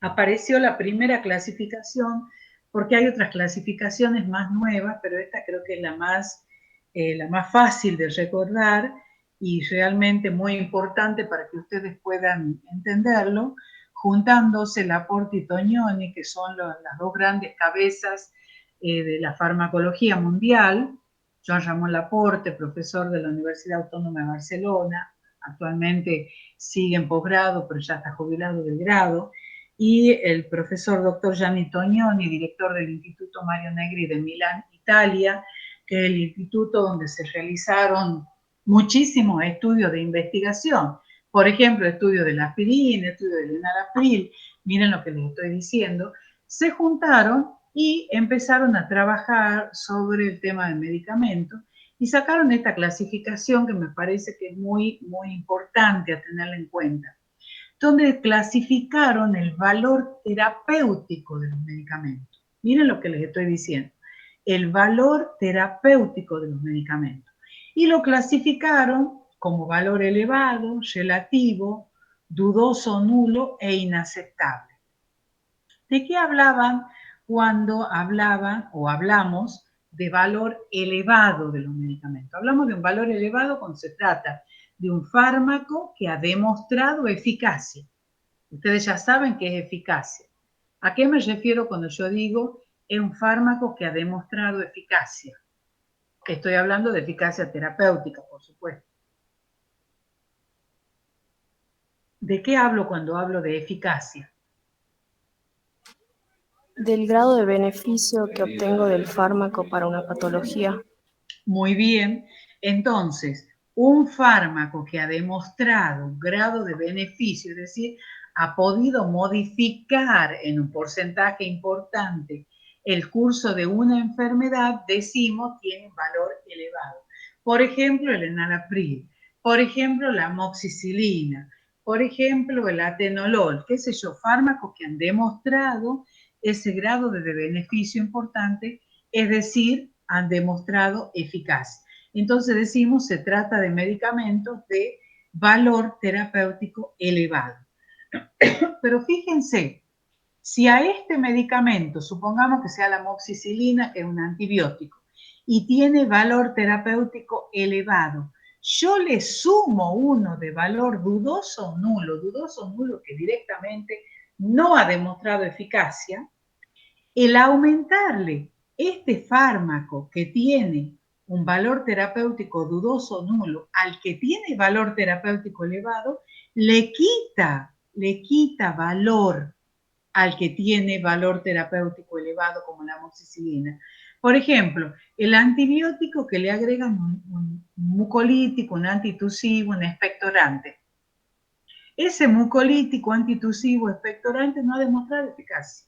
apareció la primera clasificación, porque hay otras clasificaciones más nuevas, pero esta creo que es la más fácil de recordar y realmente muy importante para que ustedes puedan entenderlo, juntándose Laporte y Tognoni, que son las dos grandes cabezas de la farmacología mundial. Joan Ramón Laporte, profesor de la Universidad Autónoma de Barcelona, actualmente sigue en posgrado, pero ya está jubilado del grado, y el profesor Dr. Gianni Tognoni, director del Instituto Mario Negri de Milán, Italia, que es el instituto donde se realizaron muchísimos estudios de investigación. Por ejemplo, estudios de la aspirina, estudios del enalapril, miren lo que les estoy diciendo, se juntaron y empezaron a trabajar sobre el tema del medicamento y sacaron esta clasificación que me parece que es muy importante a tenerla en cuenta, donde clasificaron el valor terapéutico de los medicamentos. Miren lo que les estoy diciendo, el valor terapéutico de los medicamentos. Y lo clasificaron como valor elevado, relativo, dudoso, nulo e inaceptable. ¿De qué hablaban cuando hablaban o hablamos de valor elevado de los medicamentos? Hablamos de un valor elevado cuando se trata de un fármaco que ha demostrado eficacia. Ustedes ya saben qué es eficacia. ¿A qué me refiero cuando yo digo es un fármaco que ha demostrado eficacia? Estoy hablando de eficacia terapéutica, por supuesto. ¿De qué hablo cuando hablo de eficacia? Del grado de beneficio que obtengo del fármaco para una patología. Muy bien. Entonces, un fármaco que ha demostrado un grado de beneficio, es decir, ha podido modificar en un porcentaje importante el curso de una enfermedad, decimos, tiene un valor elevado. Por ejemplo, el enalapril, por ejemplo, la amoxicilina, por ejemplo, el atenolol, qué sé yo, fármacos que han demostrado ese grado de beneficio importante, es decir, han demostrado eficacia. Entonces decimos, se trata de medicamentos de valor terapéutico elevado. Pero fíjense, si a este medicamento, supongamos que sea la amoxicilina, que es un antibiótico, y tiene valor terapéutico elevado, yo le sumo uno de valor dudoso o nulo que directamente no ha demostrado eficacia, el aumentarle este fármaco que tiene un valor terapéutico dudoso o nulo al que tiene valor terapéutico elevado, le quita valor al que tiene valor terapéutico elevado como la amoxicilina. Por ejemplo, el antibiótico que le agregan un mucolítico, un antitusivo, un expectorante. Ese mucolítico, antitusivo, expectorante no ha demostrado eficacia.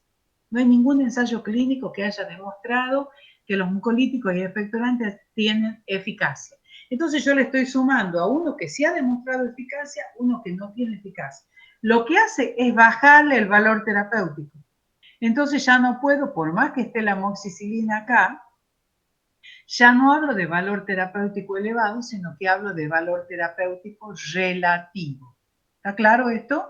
No hay ningún ensayo clínico que haya demostrado que los mucolíticos y expectorantes tienen eficacia. Entonces yo le estoy sumando a uno que sí ha demostrado eficacia, uno que no tiene eficacia. Lo que hace es bajarle el valor terapéutico. Entonces ya no puedo, por más que esté la amoxicilina acá, ya no hablo de valor terapéutico elevado, sino que hablo de valor terapéutico relativo. ¿Está claro esto?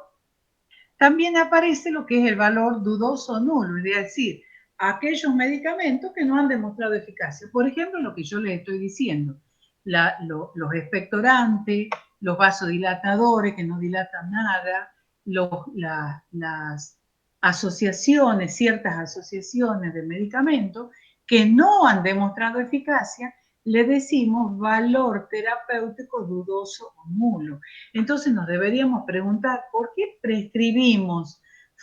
también aparece lo que es el valor dudoso o nulo, es decir, aquellos medicamentos que no han demostrado eficacia. Por ejemplo, lo que yo les estoy diciendo, los expectorantes, los vasodilatadores que no dilatan nada, las asociaciones, ciertas asociaciones de medicamentos que no han demostrado eficacia, le decimos valor terapéutico dudoso o nulo. Entonces nos deberíamos preguntar, ¿por qué prescribimos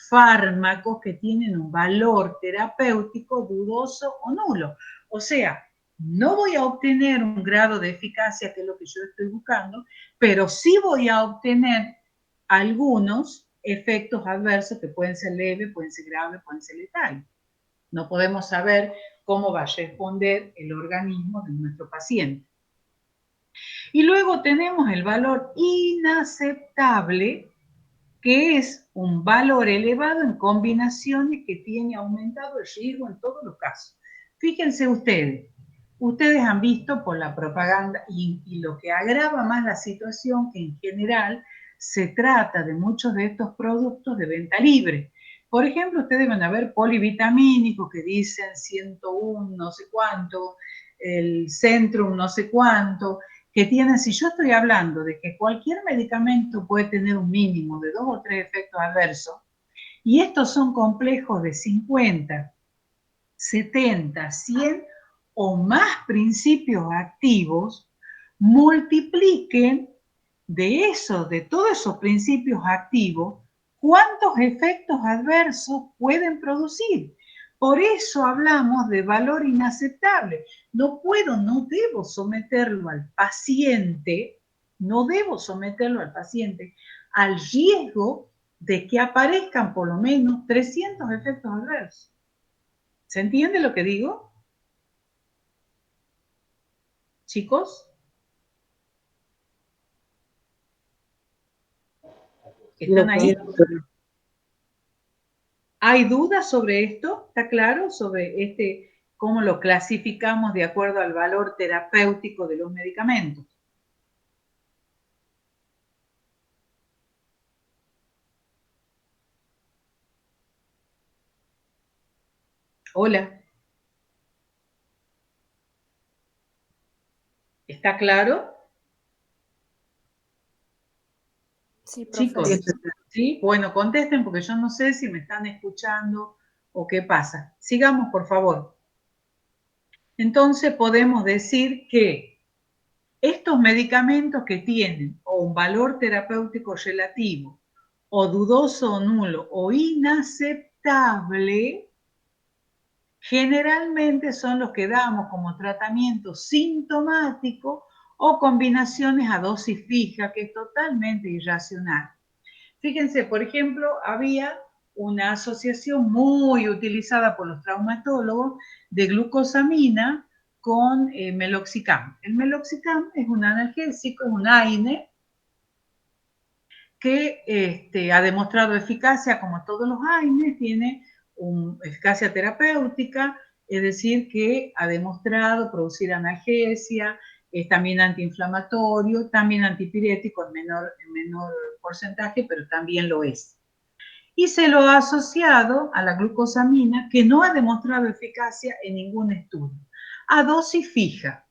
fármacos que tienen un valor terapéutico dudoso o nulo? O sea, no voy a obtener un grado de eficacia, que es lo que yo estoy buscando, pero sí voy a obtener algunos efectos adversos que pueden ser leves, pueden ser graves, pueden ser letales. No podemos saber cómo va a responder el organismo de nuestro paciente. Y luego tenemos el valor inaceptable, que es un valor elevado en combinaciones que tiene aumentado el riesgo en todos los casos. Fíjense ustedes han visto por la propaganda y lo que agrava más la situación, que en general se trata de muchos de estos productos de venta libre. Por ejemplo, ustedes van a ver polivitamínicos que dicen 101 no sé cuánto, el Centrum no sé cuánto, que tienen, si yo estoy hablando de que cualquier medicamento puede tener un mínimo de 2 o 3 efectos adversos, y estos son complejos de 50, 70, 100 o más principios activos, multipliquen de todos esos principios activos, cuántos efectos adversos pueden producir. Por eso hablamos de valor inaceptable. No debo someterlo al paciente, al riesgo de que aparezcan por lo menos 300 efectos adversos. ¿Se entiende lo que digo? Chicos. ¿Están ahí? ¿Hay dudas sobre esto? ¿Está claro? Sobre cómo lo clasificamos de acuerdo al valor terapéutico de los medicamentos. Hola. ¿Está claro? Sí, profe. Chicos, ¿sí? Bueno, contesten porque yo no sé si me están escuchando o qué pasa. Sigamos, por favor. Entonces podemos decir que estos medicamentos que tienen o un valor terapéutico relativo, o dudoso o nulo, o inaceptable, generalmente son los que damos como tratamiento sintomático o combinaciones a dosis fija, que es totalmente irracional. Fíjense, por ejemplo, había una asociación muy utilizada por los traumatólogos de glucosamina con meloxicam. El meloxicam es un analgésico, es un AINE, que ha demostrado eficacia como todos los AINES, tiene una eficacia terapéutica, es decir, que ha demostrado producir analgesia, es también antiinflamatorio, también antipirético en menor porcentaje, pero también lo es. Y se lo ha asociado a la glucosamina, que no ha demostrado eficacia en ningún estudio, a dosis fija.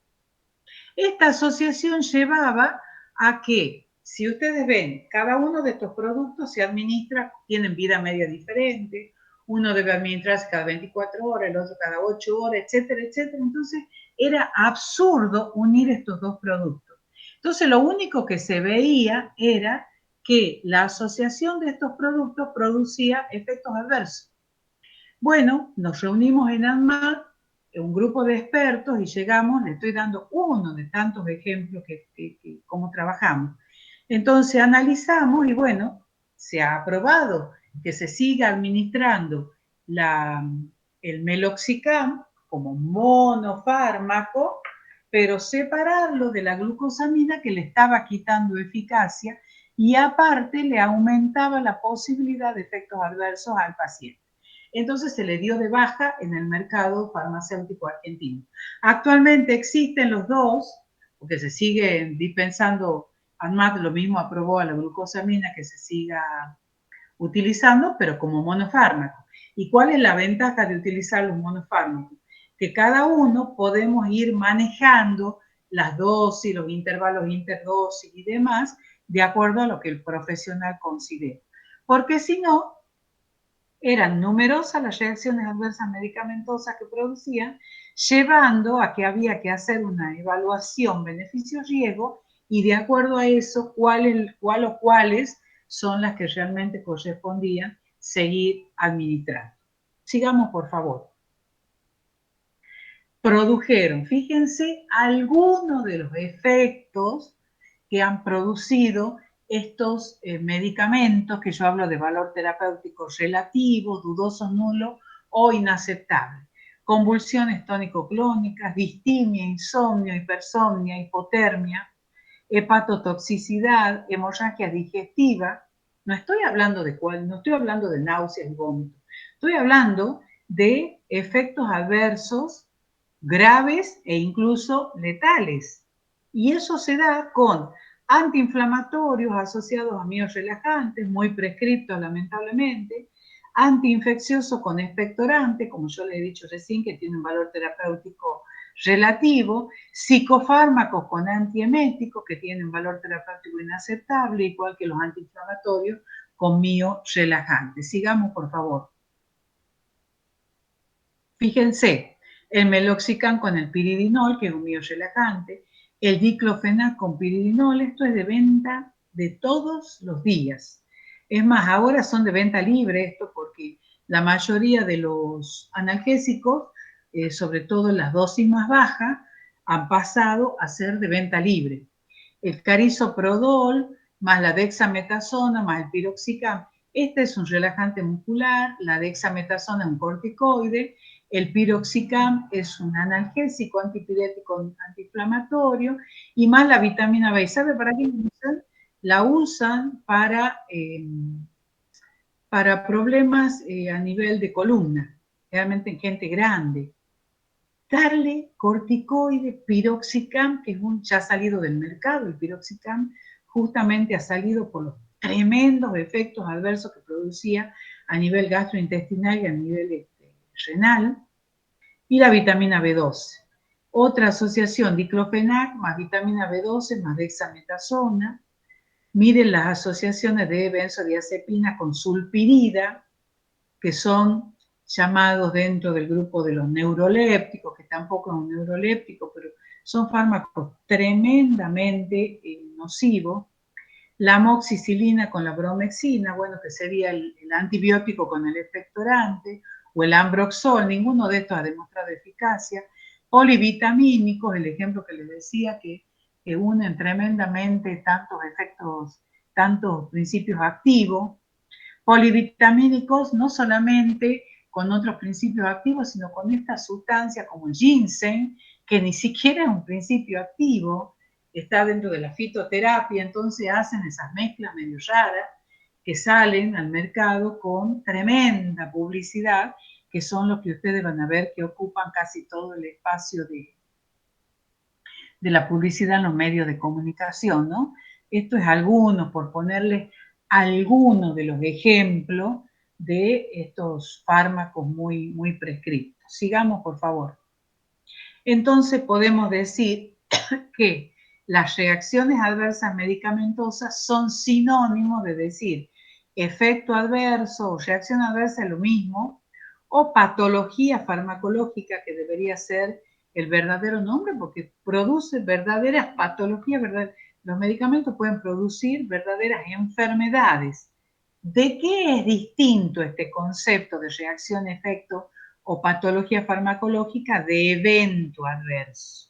Esta asociación llevaba a que, si ustedes ven, cada uno de estos productos se administra, tienen vida media diferente, uno debe administrarse cada 24 horas, el otro cada 8 horas, etcétera, etcétera. Entonces, era absurdo unir estos dos productos. Entonces, lo único que se veía era que la asociación de estos productos producía efectos adversos. Bueno, nos reunimos en ANMAT, un grupo de expertos, y llegamos, le estoy dando uno de tantos ejemplos cómo trabajamos. Entonces analizamos y bueno, se ha aprobado que se siga administrando el meloxicam como monofármaco, pero separarlo de la glucosamina, que le estaba quitando eficacia y aparte le aumentaba la posibilidad de efectos adversos al paciente. Entonces se le dio de baja en el mercado farmacéutico argentino. Actualmente existen los dos, porque se sigue dispensando, ANMAT lo mismo aprobó a la glucosamina, que se siga utilizando, pero como monofármaco. ¿Y cuál es la ventaja de utilizar los monofármacos? Que cada uno podemos ir manejando las dosis, los intervalos interdosis y demás, de acuerdo a lo que el profesional considere. Porque si no, eran numerosas las reacciones adversas medicamentosas que producían, llevando a que había que hacer una evaluación beneficio-riesgo y de acuerdo a eso, cuál o cuáles son las que realmente correspondían seguir administrando. Sigamos, por favor. Produjeron, fíjense, algunos de los efectos que han producido estos medicamentos, que yo hablo de valor terapéutico relativo, dudoso, nulo o inaceptable. Convulsiones tónico-clónicas, distimia, insomnio, hipersomnia, hipotermia, hepatotoxicidad, hemorragia digestiva. No estoy hablando de náuseas y vómitos. Estoy hablando de efectos adversos graves e incluso letales. Y eso se da con antiinflamatorios asociados a miorelajantes, muy prescriptos lamentablemente, antiinfecciosos con expectorante, como yo le he dicho recién, que tiene un valor terapéutico relativo, psicofármacos con antieméticos, que tienen valor terapéutico inaceptable, igual que los antiinflamatorios con miorelajantes. Sigamos, por favor. Fíjense, el meloxicam con el piridinol, que es un miorelajante, el diclofenac con piridinol, esto es de venta de todos los días. Es más, ahora son de venta libre esto porque la mayoría de los analgésicos, sobre todo en las dosis más bajas, han pasado a ser de venta libre. El carisoprodol, más la dexametasona, más el piroxicam, este es un relajante muscular, la dexametasona es un corticoide, el piroxicam es un analgésico, antipirético, antiinflamatorio, y más la vitamina B. ¿Sabe para qué usan? La usan para problemas a nivel de columna, realmente en gente grande. Darle corticoide, piroxicam, que es ya salido del mercado, el piroxicam justamente ha salido por los tremendos efectos adversos que producía a nivel gastrointestinal y a nivel renal, y la vitamina B12. Otra asociación, diclofenac más vitamina B12 más dexametasona. Miren las asociaciones de benzodiazepina con sulpirida, que son llamados dentro del grupo de los neurolépticos, que tampoco es un neuroléptico, pero son fármacos tremendamente nocivos. La amoxicilina con la bromexina, bueno, que sería el antibiótico con el expectorante, o el ambroxol, ninguno de estos ha demostrado eficacia. Polivitamínicos, el ejemplo que les decía, que unen tremendamente tantos efectos, tantos principios activos. Polivitamínicos no solamente con otros principios activos, sino con esta sustancia como el ginseng, que ni siquiera es un principio activo, está dentro de la fitoterapia, entonces hacen esas mezclas medio raras que salen al mercado con tremenda publicidad, que son los que ustedes van a ver que ocupan casi todo el espacio de la publicidad en los medios de comunicación, ¿no? Esto es alguno, por ponerles algunos de los ejemplos de estos fármacos muy, muy prescriptos. Sigamos, por favor. Entonces podemos decir que las reacciones adversas medicamentosas son sinónimos de decir efecto adverso o reacción adversa es lo mismo, o patología farmacológica, que debería ser el verdadero nombre, porque produce verdaderas patologías, los medicamentos pueden producir verdaderas enfermedades. ¿De qué es distinto este concepto de reacción-efecto o patología farmacológica de evento adverso?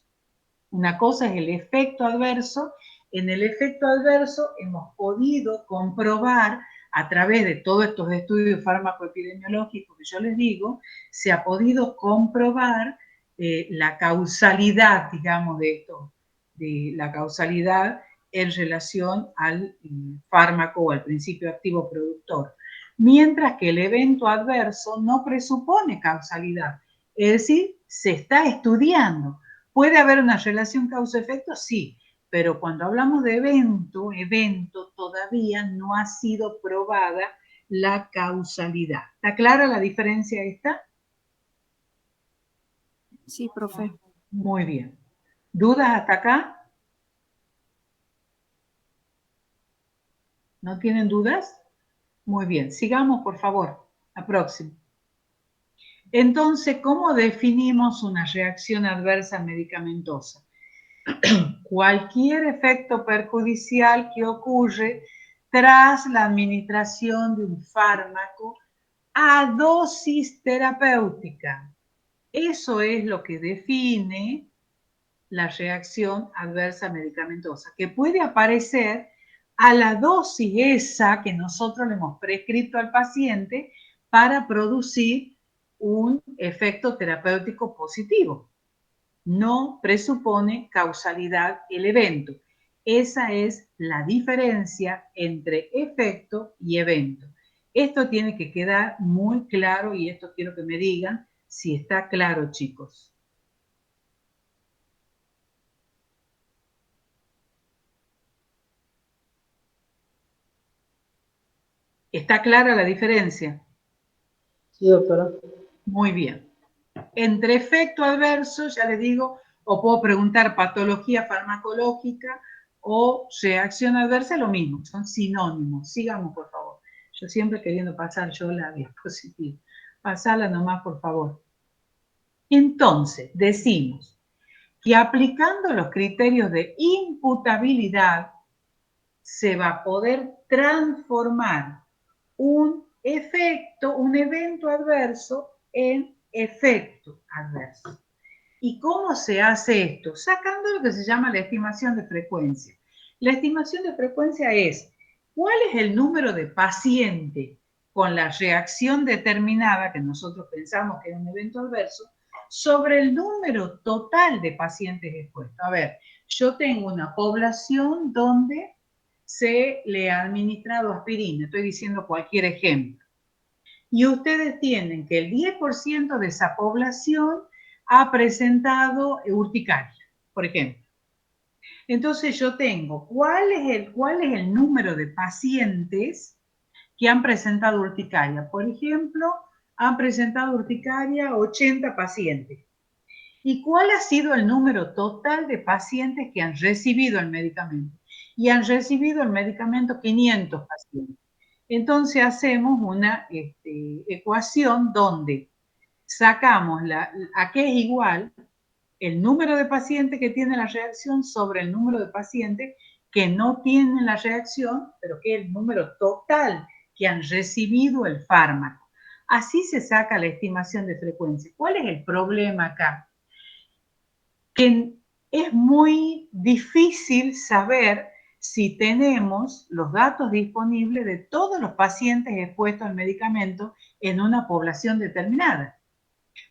Una cosa es el efecto adverso. En el efecto adverso hemos podido comprobar a través de todos estos estudios farmacoepidemiológicos que yo les digo, se ha podido comprobar la causalidad, digamos, de la causalidad en relación al fármaco o al principio activo productor. Mientras que el evento adverso no presupone causalidad, es decir, se está estudiando. ¿Puede haber una relación causa-efecto? Sí, pero cuando hablamos de evento todavía no ha sido probada la causalidad. ¿Está clara la diferencia esta? Sí, profe. Muy bien. ¿Dudas hasta acá? ¿No tienen dudas? Muy bien. Sigamos, por favor. La próxima. Entonces, ¿cómo definimos una reacción adversa medicamentosa? Cualquier efecto perjudicial que ocurre tras la administración de un fármaco a dosis terapéutica. Eso es lo que define la reacción adversa medicamentosa, que puede aparecer a la dosis esa que nosotros le hemos prescrito al paciente para producir un efecto terapéutico positivo. No presupone causalidad el evento. Esa es la diferencia entre efecto y evento. Esto tiene que quedar muy claro y esto quiero que me digan si está claro, chicos. ¿Está clara la diferencia? Sí, doctora. Muy bien. Entre efecto adverso, ya les digo, o puedo preguntar patología farmacológica o reacción adversa, lo mismo, son sinónimos. Sigamos, por favor. Yo siempre queriendo pasar yo la diapositiva. Pasala nomás, por favor. Entonces, decimos que aplicando los criterios de imputabilidad, se va a poder transformar un efecto, un evento adverso en efecto adverso. ¿Y cómo se hace esto? Sacando lo que se llama la estimación de frecuencia. La estimación de frecuencia es cuál es el número de pacientes con la reacción determinada, que nosotros pensamos que es un evento adverso, sobre el número total de pacientes expuestos. A ver, yo tengo una población donde se le ha administrado aspirina, estoy diciendo cualquier ejemplo. Y ustedes tienen que el 10% de esa población ha presentado urticaria, por ejemplo. Entonces yo tengo, ¿cuál es el número de pacientes que han presentado urticaria? Por ejemplo, han presentado urticaria 80 pacientes. ¿Y cuál ha sido el número total de pacientes que han recibido el medicamento? Y han recibido el medicamento 500 pacientes. Entonces hacemos una ecuación donde sacamos a qué es igual el número de pacientes que tienen la reacción sobre el número de pacientes que no tienen la reacción, pero que es el número total que han recibido el fármaco. Así se saca la estimación de frecuencia. ¿Cuál es el problema acá? Que es muy difícil saber si tenemos los datos disponibles de todos los pacientes expuestos al medicamento en una población determinada.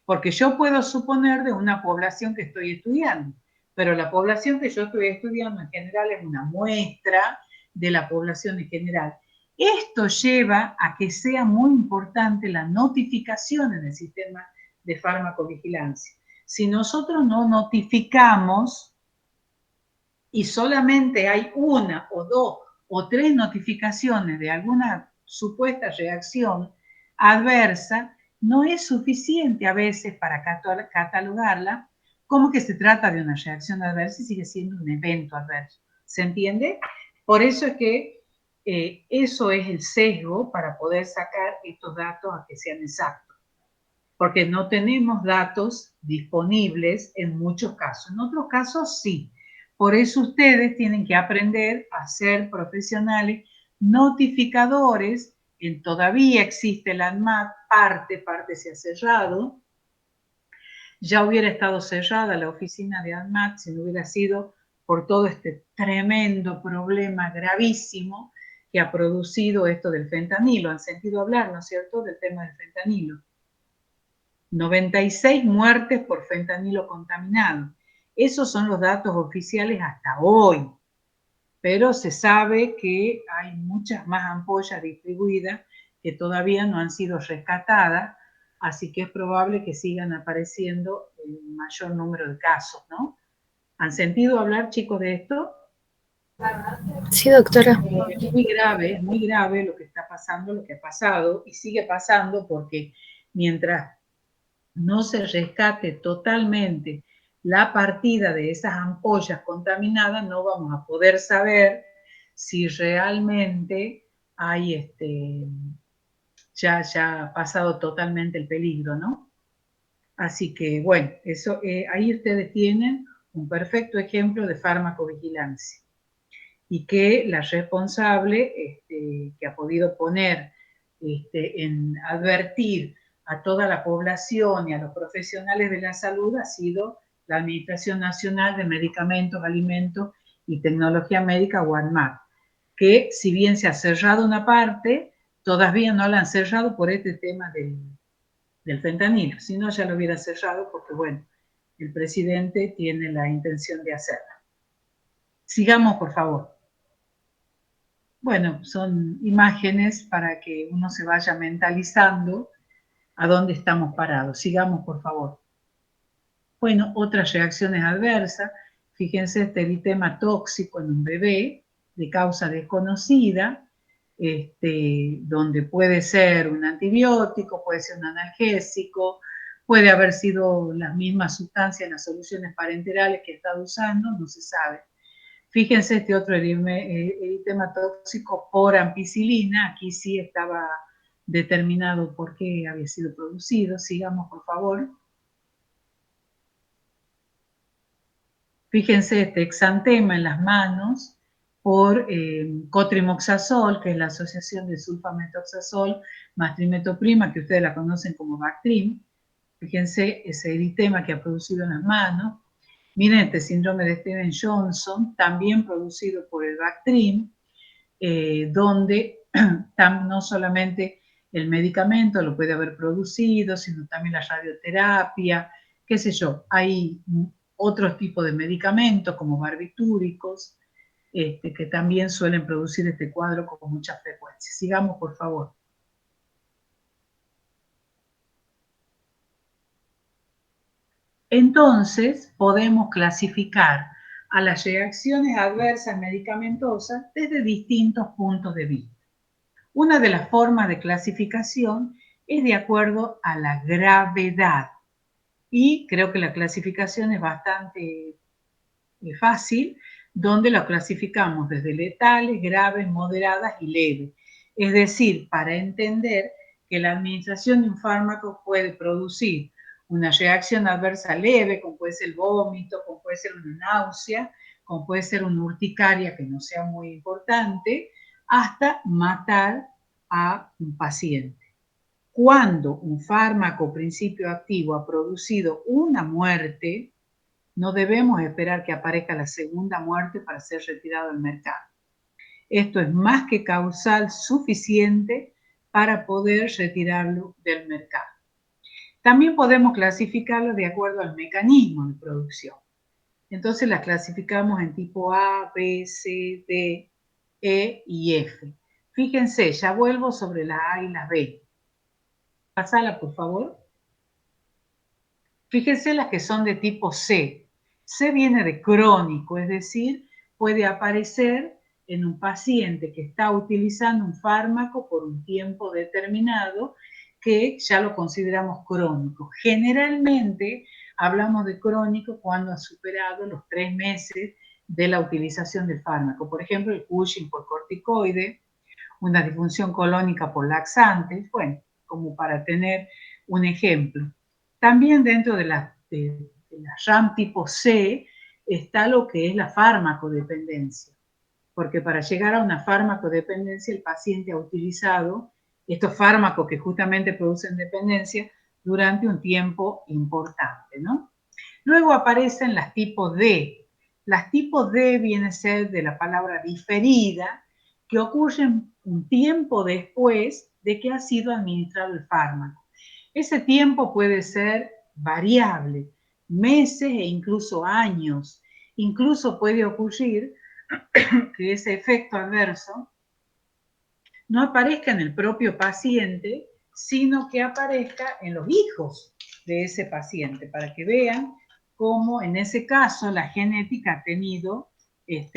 Porque yo puedo suponer de una población que estoy estudiando, pero la población que yo estoy estudiando en general es una muestra de la población en general. Esto lleva a que sea muy importante la notificación en el sistema de farmacovigilancia. Si nosotros no notificamos y solamente hay una o dos o tres notificaciones de alguna supuesta reacción adversa, no es suficiente a veces para catalogarla como que se trata de una reacción adversa y sigue siendo un evento adverso. ¿Se entiende? Por eso es que eso es el sesgo para poder sacar estos datos a que sean exactos. Porque no tenemos datos disponibles en muchos casos. En otros casos sí. Por eso ustedes tienen que aprender a ser profesionales notificadores. Todavía existe la ANMAT, parte se ha cerrado. Ya hubiera estado cerrada la oficina de ANMAT si no hubiera sido por todo este tremendo problema gravísimo que ha producido esto del fentanilo. Han sentido hablar, ¿no es cierto?, del tema del fentanilo. 96 muertes por fentanilo contaminado. Esos son los datos oficiales hasta hoy. Pero se sabe que hay muchas más ampollas distribuidas que todavía no han sido rescatadas, así que es probable que sigan apareciendo en mayor número de casos, ¿no? ¿Han sentido hablar, chicos, de esto? Sí, doctora. Es muy grave lo que está pasando, lo que ha pasado y sigue pasando porque mientras no se rescate totalmente la partida de esas ampollas contaminadas, no vamos a poder saber si realmente hay ya ha pasado totalmente el peligro, ¿no? Así que, bueno, eso, ahí ustedes tienen un perfecto ejemplo de farmacovigilancia y que la responsable que ha podido poner en advertir a toda la población y a los profesionales de la salud ha sido la Administración Nacional de Medicamentos, Alimentos y Tecnología Médica, o ANMAT, que si bien se ha cerrado una parte, todavía no la han cerrado por este tema del fentanilo, si no ya lo hubiera cerrado porque, bueno, el presidente tiene la intención de hacerla. Sigamos, por favor. Bueno, son imágenes para que uno se vaya mentalizando a dónde estamos parados. Sigamos, por favor. Bueno, otras reacciones adversas. Fíjense este eritema tóxico en un bebé de causa desconocida, donde puede ser un antibiótico, puede ser un analgésico, puede haber sido las mismas sustancias, las soluciones parenterales que he estado usando, no se sabe. Fíjense este otro eritema tóxico por ampicilina, aquí sí estaba determinado por qué había sido producido. Sigamos, por favor. Fíjense este exantema en las manos por cotrimoxazol, que es la asociación de sulfametoxazol más trimetoprima, que ustedes la conocen como Bactrim. Fíjense ese eritema que ha producido en las manos. Miren este síndrome de Stevens-Johnson, también producido por el Bactrim, donde no solamente el medicamento lo puede haber producido, sino también la radioterapia, qué sé yo. Hay otros tipos de medicamentos como barbitúricos, que también suelen producir este cuadro con mucha frecuencia. Sigamos, por favor. Entonces, podemos clasificar a las reacciones adversas medicamentosas desde distintos puntos de vista. Una de las formas de clasificación es de acuerdo a la gravedad. Y creo que la clasificación es bastante fácil, donde la clasificamos desde letales, graves, moderadas y leves. Es decir, para entender que la administración de un fármaco puede producir una reacción adversa leve, como puede ser el vómito, como puede ser una náusea, como puede ser una urticaria que no sea muy importante, hasta matar a un paciente. Cuando un fármaco principio activo ha producido una muerte, no debemos esperar que aparezca la segunda muerte para ser retirado del mercado. Esto es más que causal suficiente para poder retirarlo del mercado. También podemos clasificarlo de acuerdo al mecanismo de producción. Entonces las clasificamos en tipo A, B, C, D, E y F. Fíjense, ya vuelvo sobre la A y la B. Pasala, por favor. Fíjense las que son de tipo C. C viene de crónico, es decir, puede aparecer en un paciente que está utilizando un fármaco por un tiempo determinado que ya lo consideramos crónico. Generalmente hablamos de crónico cuando ha superado los 3 meses de la utilización del fármaco. Por ejemplo, el Cushing por corticoide, una disfunción colónica por laxantes, bueno, como para tener un ejemplo. También dentro de la RAM tipo C está lo que es la farmacodependencia, porque para llegar a una farmacodependencia el paciente ha utilizado estos fármacos que justamente producen dependencia durante un tiempo importante, ¿no? Luego aparecen las tipos D. Las tipos D vienen a ser de la palabra diferida, que ocurren un tiempo después de que ha sido administrado el fármaco. Ese tiempo puede ser variable, meses e incluso años. Incluso puede ocurrir que ese efecto adverso no aparezca en el propio paciente, sino que aparezca en los hijos de ese paciente, para que vean cómo en ese caso la genética ha tenido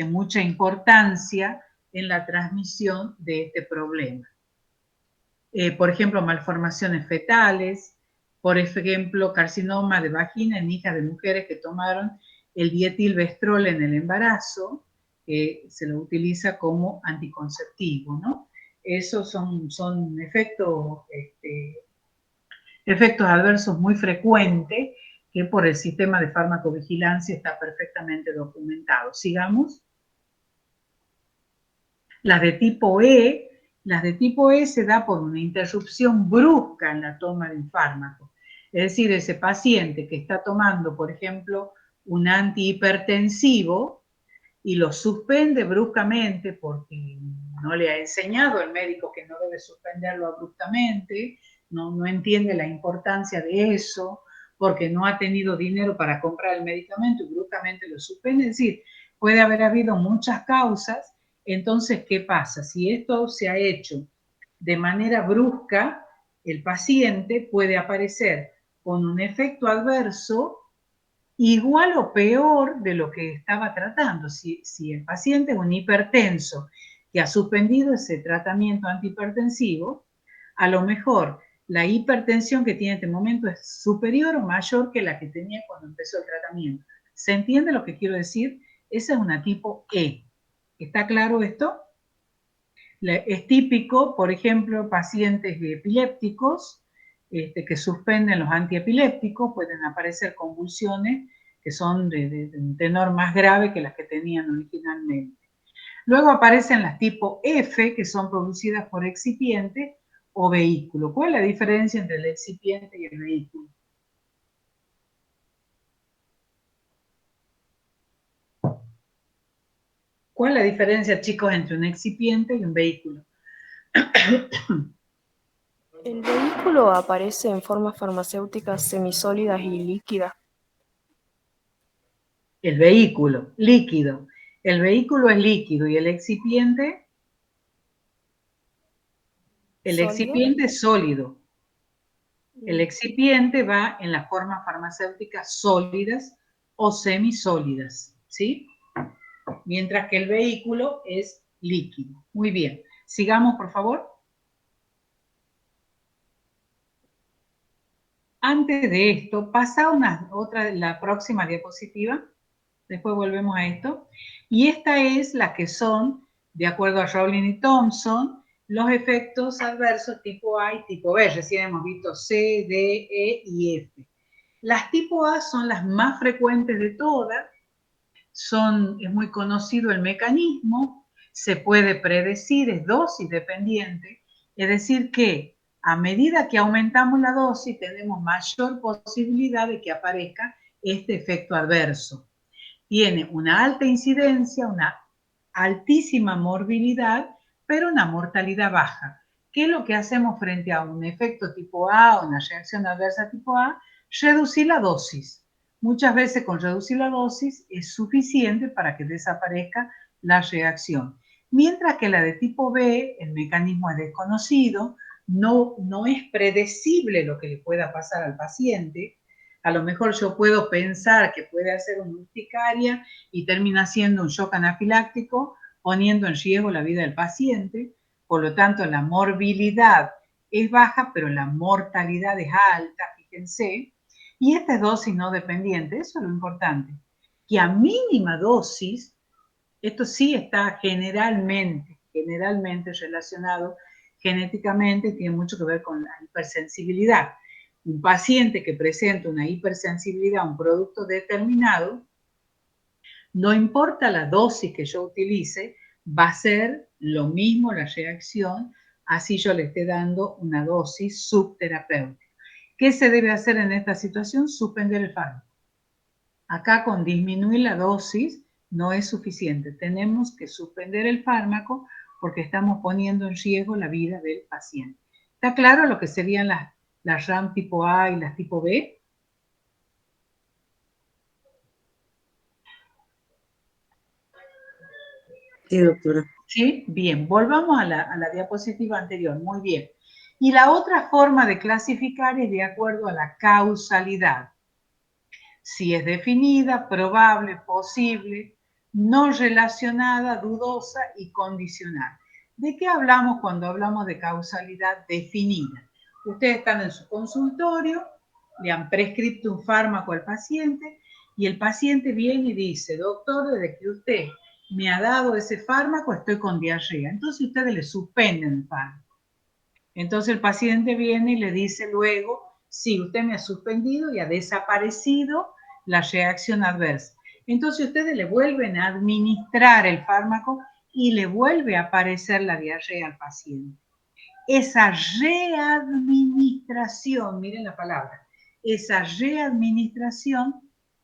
mucha importancia en la transmisión de este problema. Por ejemplo, malformaciones fetales, por ejemplo, carcinoma de vagina en hijas de mujeres que tomaron el dietilvestrol en el embarazo, se lo utiliza como anticonceptivo, ¿no? Esos son efectos adversos muy frecuentes que por el sistema de farmacovigilancia está perfectamente documentado. Sigamos. Las de tipo E se da por una interrupción brusca en la toma de un fármaco. Es decir, ese paciente que está tomando, por ejemplo, un antihipertensivo y lo suspende bruscamente porque no le ha enseñado el médico que no debe suspenderlo abruptamente, no entiende la importancia de eso, porque no ha tenido dinero para comprar el medicamento y bruscamente lo suspende. Es decir, puede haber habido muchas causas. Entonces, ¿qué pasa? Si esto se ha hecho de manera brusca, el paciente puede aparecer con un efecto adverso igual o peor de lo que estaba tratando. Si el paciente es un hipertenso que ha suspendido ese tratamiento antihipertensivo, a lo mejor la hipertensión que tiene en este momento es superior o mayor que la que tenía cuando empezó el tratamiento. ¿Se entiende lo que quiero decir? Esa es una tipo E. ¿Está claro esto? Es típico, por ejemplo, pacientes epilépticos que suspenden los antiepilépticos, pueden aparecer convulsiones que son de un tenor más grave que las que tenían originalmente. Luego aparecen las tipo F, que son producidas por excipiente o vehículo. ¿Cuál es la diferencia entre el excipiente y el vehículo? ¿Cuál es la diferencia, chicos, entre un excipiente y un vehículo? El vehículo aparece en formas farmacéuticas semisólidas y líquidas. El vehículo, líquido. El vehículo es líquido y el excipiente. El excipiente es sólido. El excipiente va en las formas farmacéuticas sólidas o semisólidas, ¿sí? Mientras que el vehículo es líquido. Muy bien. Sigamos, por favor. Antes de esto, pasa la próxima diapositiva. Después volvemos a esto. Y esta es la que son, de acuerdo a Rowling y Thompson, los efectos adversos tipo A y tipo B. Recién hemos visto C, D, E y F. Las tipo A son las más frecuentes de todas. Es muy conocido el mecanismo, se puede predecir, es dosis dependiente. Es decir que a medida que aumentamos la dosis, tenemos mayor posibilidad de que aparezca este efecto adverso. Tiene una alta incidencia, una altísima morbilidad, pero una mortalidad baja. ¿Qué es lo que hacemos frente a un efecto tipo A o una reacción adversa tipo A? Reducir la dosis. Muchas veces con reducir la dosis es suficiente para que desaparezca la reacción. Mientras que la de tipo B, el mecanismo es desconocido, no es predecible lo que le pueda pasar al paciente. A lo mejor yo puedo pensar que puede hacer una urticaria y termina siendo un shock anafiláctico, poniendo en riesgo la vida del paciente. Por lo tanto, la morbilidad es baja, pero la mortalidad es alta, fíjense. Y esta es dosis no dependiente, eso es lo importante. Que a mínima dosis, esto sí está generalmente relacionado genéticamente, tiene mucho que ver con la hipersensibilidad. Un paciente que presenta una hipersensibilidad a un producto determinado, no importa la dosis que yo utilice, va a ser lo mismo la reacción, así yo le esté dando una dosis subterapéutica. ¿Qué se debe hacer en esta situación? Suspender el fármaco. Acá con disminuir la dosis no es suficiente. Tenemos que suspender el fármaco porque estamos poniendo en riesgo la vida del paciente. ¿Está claro lo que serían las RAM tipo A y las tipo B? Sí, doctora. ¿Sí? Bien, volvamos a la diapositiva anterior. Muy bien. Y la otra forma de clasificar es de acuerdo a la causalidad. Si es definida, probable, posible, no relacionada, dudosa y condicional. ¿De qué hablamos cuando hablamos de causalidad definida? Ustedes están en su consultorio, le han prescrito un fármaco al paciente y el paciente viene y dice, doctor, desde que usted me ha dado ese fármaco estoy con diarrea. Entonces ustedes le suspenden el fármaco. Entonces el paciente viene y le dice luego, sí, usted me ha suspendido y ha desaparecido la reacción adversa. Entonces ustedes le vuelven a administrar el fármaco y le vuelve a aparecer la diarrea al paciente. Esa readministración, miren la palabra, esa readministración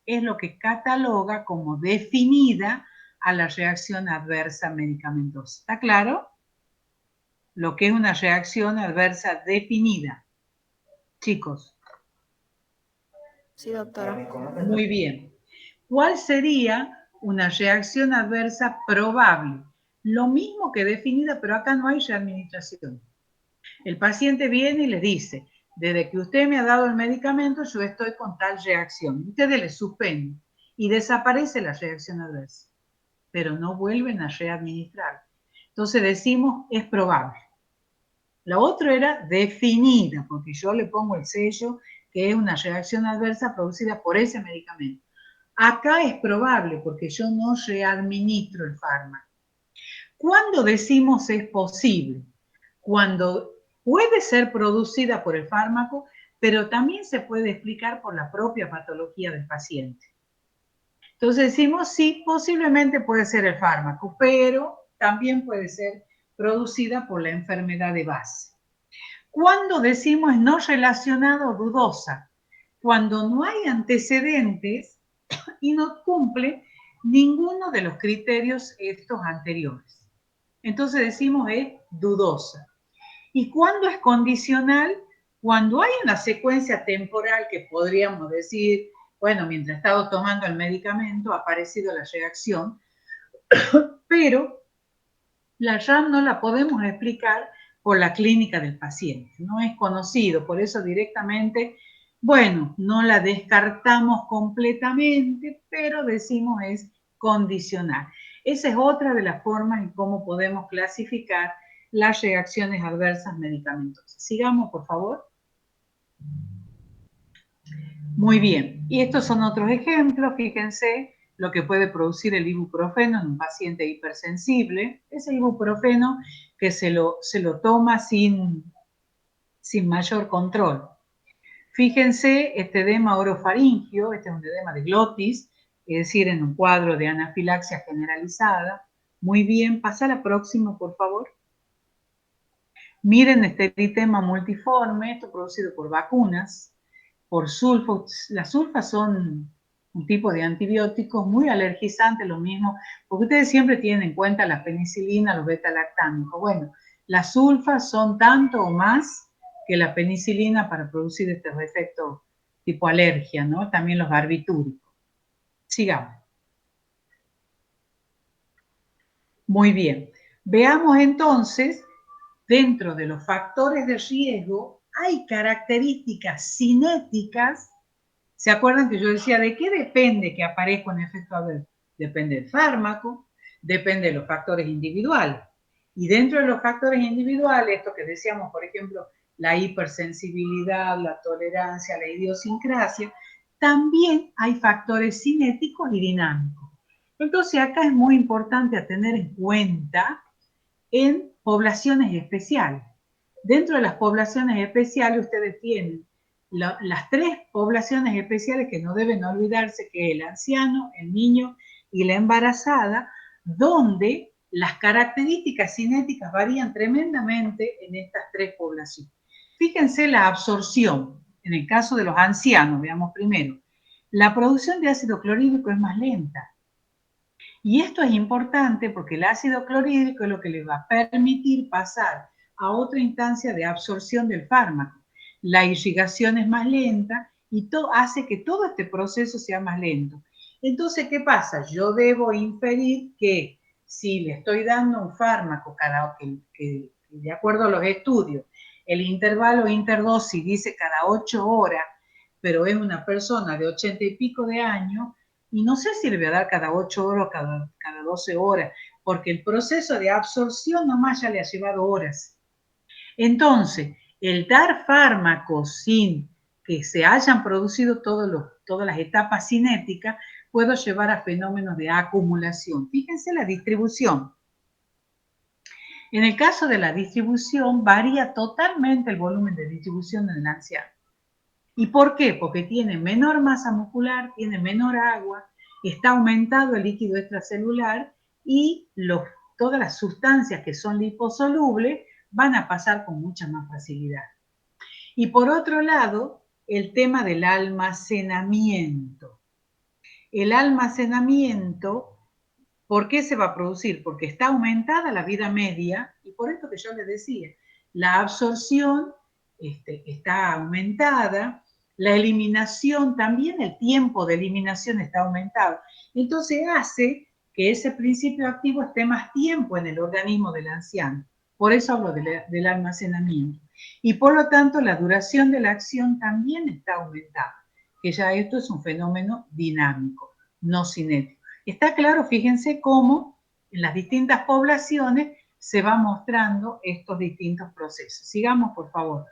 es lo que cataloga como definida a la reacción adversa medicamentosa. ¿Está claro? Lo que es una reacción adversa definida. Chicos. Sí, doctora. Muy bien. ¿Cuál sería una reacción adversa probable? Lo mismo que definida, pero acá no hay readministración. El paciente viene y le dice, desde que usted me ha dado el medicamento, yo estoy con tal reacción. Ustedes le suspenden y desaparece la reacción adversa, pero no vuelven a readministrar. Entonces decimos, es probable. La otra era definida, porque yo le pongo el sello que es una reacción adversa producida por ese medicamento. Acá es probable, porque yo no readministro el fármaco. ¿Cuándo decimos es posible? Cuando puede ser producida por el fármaco, pero también se puede explicar por la propia patología del paciente. Entonces decimos, sí, posiblemente puede ser el fármaco, pero también puede ser producida por la enfermedad de base. ¿Cuándo decimos no relacionada o dudosa? Cuando no hay antecedentes y no cumple ninguno de los criterios estos anteriores. Entonces decimos es dudosa. ¿Y cuándo es condicional? Cuando hay una secuencia temporal que podríamos decir, bueno, mientras he estado tomando el medicamento ha aparecido la reacción, pero la RAM no la podemos explicar por la clínica del paciente, no es conocido, por eso directamente, bueno, no la descartamos completamente, pero decimos es condicional. Esa es otra de las formas en cómo podemos clasificar las reacciones adversas medicamentosas. Sigamos, por favor. Muy bien, y estos son otros ejemplos, fíjense lo que puede producir el ibuprofeno en un paciente hipersensible, ese ibuprofeno que se lo toma sin mayor control. Fíjense este edema orofaringio, este es un edema de glotis, es decir, en un cuadro de anafilaxia generalizada. Muy bien, pasa a la próxima, por favor. Miren este eritema multiforme, esto producido por vacunas, por sulfos. Las sulfas son un tipo de antibióticos muy alergizantes, lo mismo, porque ustedes siempre tienen en cuenta la penicilina, los beta-lactámicos. Bueno, las sulfas son tanto o más que la penicilina para producir este efecto tipo alergia, ¿no? También los barbitúricos. Sigamos. Muy bien. Veamos entonces, dentro de los factores de riesgo, hay características cinéticas. ¿Se acuerdan que yo decía de qué depende que aparezca un efecto adverso? Depende del fármaco, depende de los factores individuales. Y dentro de los factores individuales, esto que decíamos, por ejemplo, la hipersensibilidad, la tolerancia, la idiosincrasia, también hay factores cinéticos y dinámicos. Entonces acá es muy importante a tener en cuenta en poblaciones especiales. Dentro de las poblaciones especiales ustedes tienen las tres poblaciones especiales que no deben olvidarse, que es el anciano, el niño y la embarazada, donde las características cinéticas varían tremendamente en estas tres poblaciones. Fíjense la absorción. En el caso de los ancianos, veamos primero, la producción de ácido clorhídrico es más lenta. Y esto es importante porque el ácido clorhídrico es lo que le va a permitir pasar a otra instancia de absorción del fármaco. La irrigación es más lenta y hace que todo este proceso sea más lento. Entonces, ¿qué pasa? Yo debo inferir que si le estoy dando un fármaco que de acuerdo a los estudios, el intervalo interdosis dice cada 8 horas, pero es una persona de 80 y pico de años, Y no sé si le voy a dar cada 8 horas o cada 12 horas, porque el proceso de absorción nomás ya le ha llevado horas. Entonces, el dar fármacos sin que se hayan producido todas las etapas cinéticas puede llevar a fenómenos de acumulación. Fíjense la distribución. En el caso de la distribución, varía totalmente el volumen de distribución en el anciano. ¿Y por qué? Porque tiene menor masa muscular, tiene menor agua, está aumentado el líquido extracelular y todas las sustancias que son liposolubles van a pasar con mucha más facilidad. Y por otro lado, el tema del almacenamiento. El almacenamiento, ¿por qué se va a producir? Porque está aumentada la vida media, y por esto que yo les decía, la absorción está aumentada, la eliminación también, el tiempo de eliminación está aumentado. Entonces hace que ese principio activo esté más tiempo en el organismo del anciano. Por eso hablo del almacenamiento. Y por lo tanto, la duración de la acción también está aumentada, que ya esto es un fenómeno dinámico, no cinético. Está claro, fíjense cómo en las distintas poblaciones se va mostrando estos distintos procesos. Sigamos, por favor.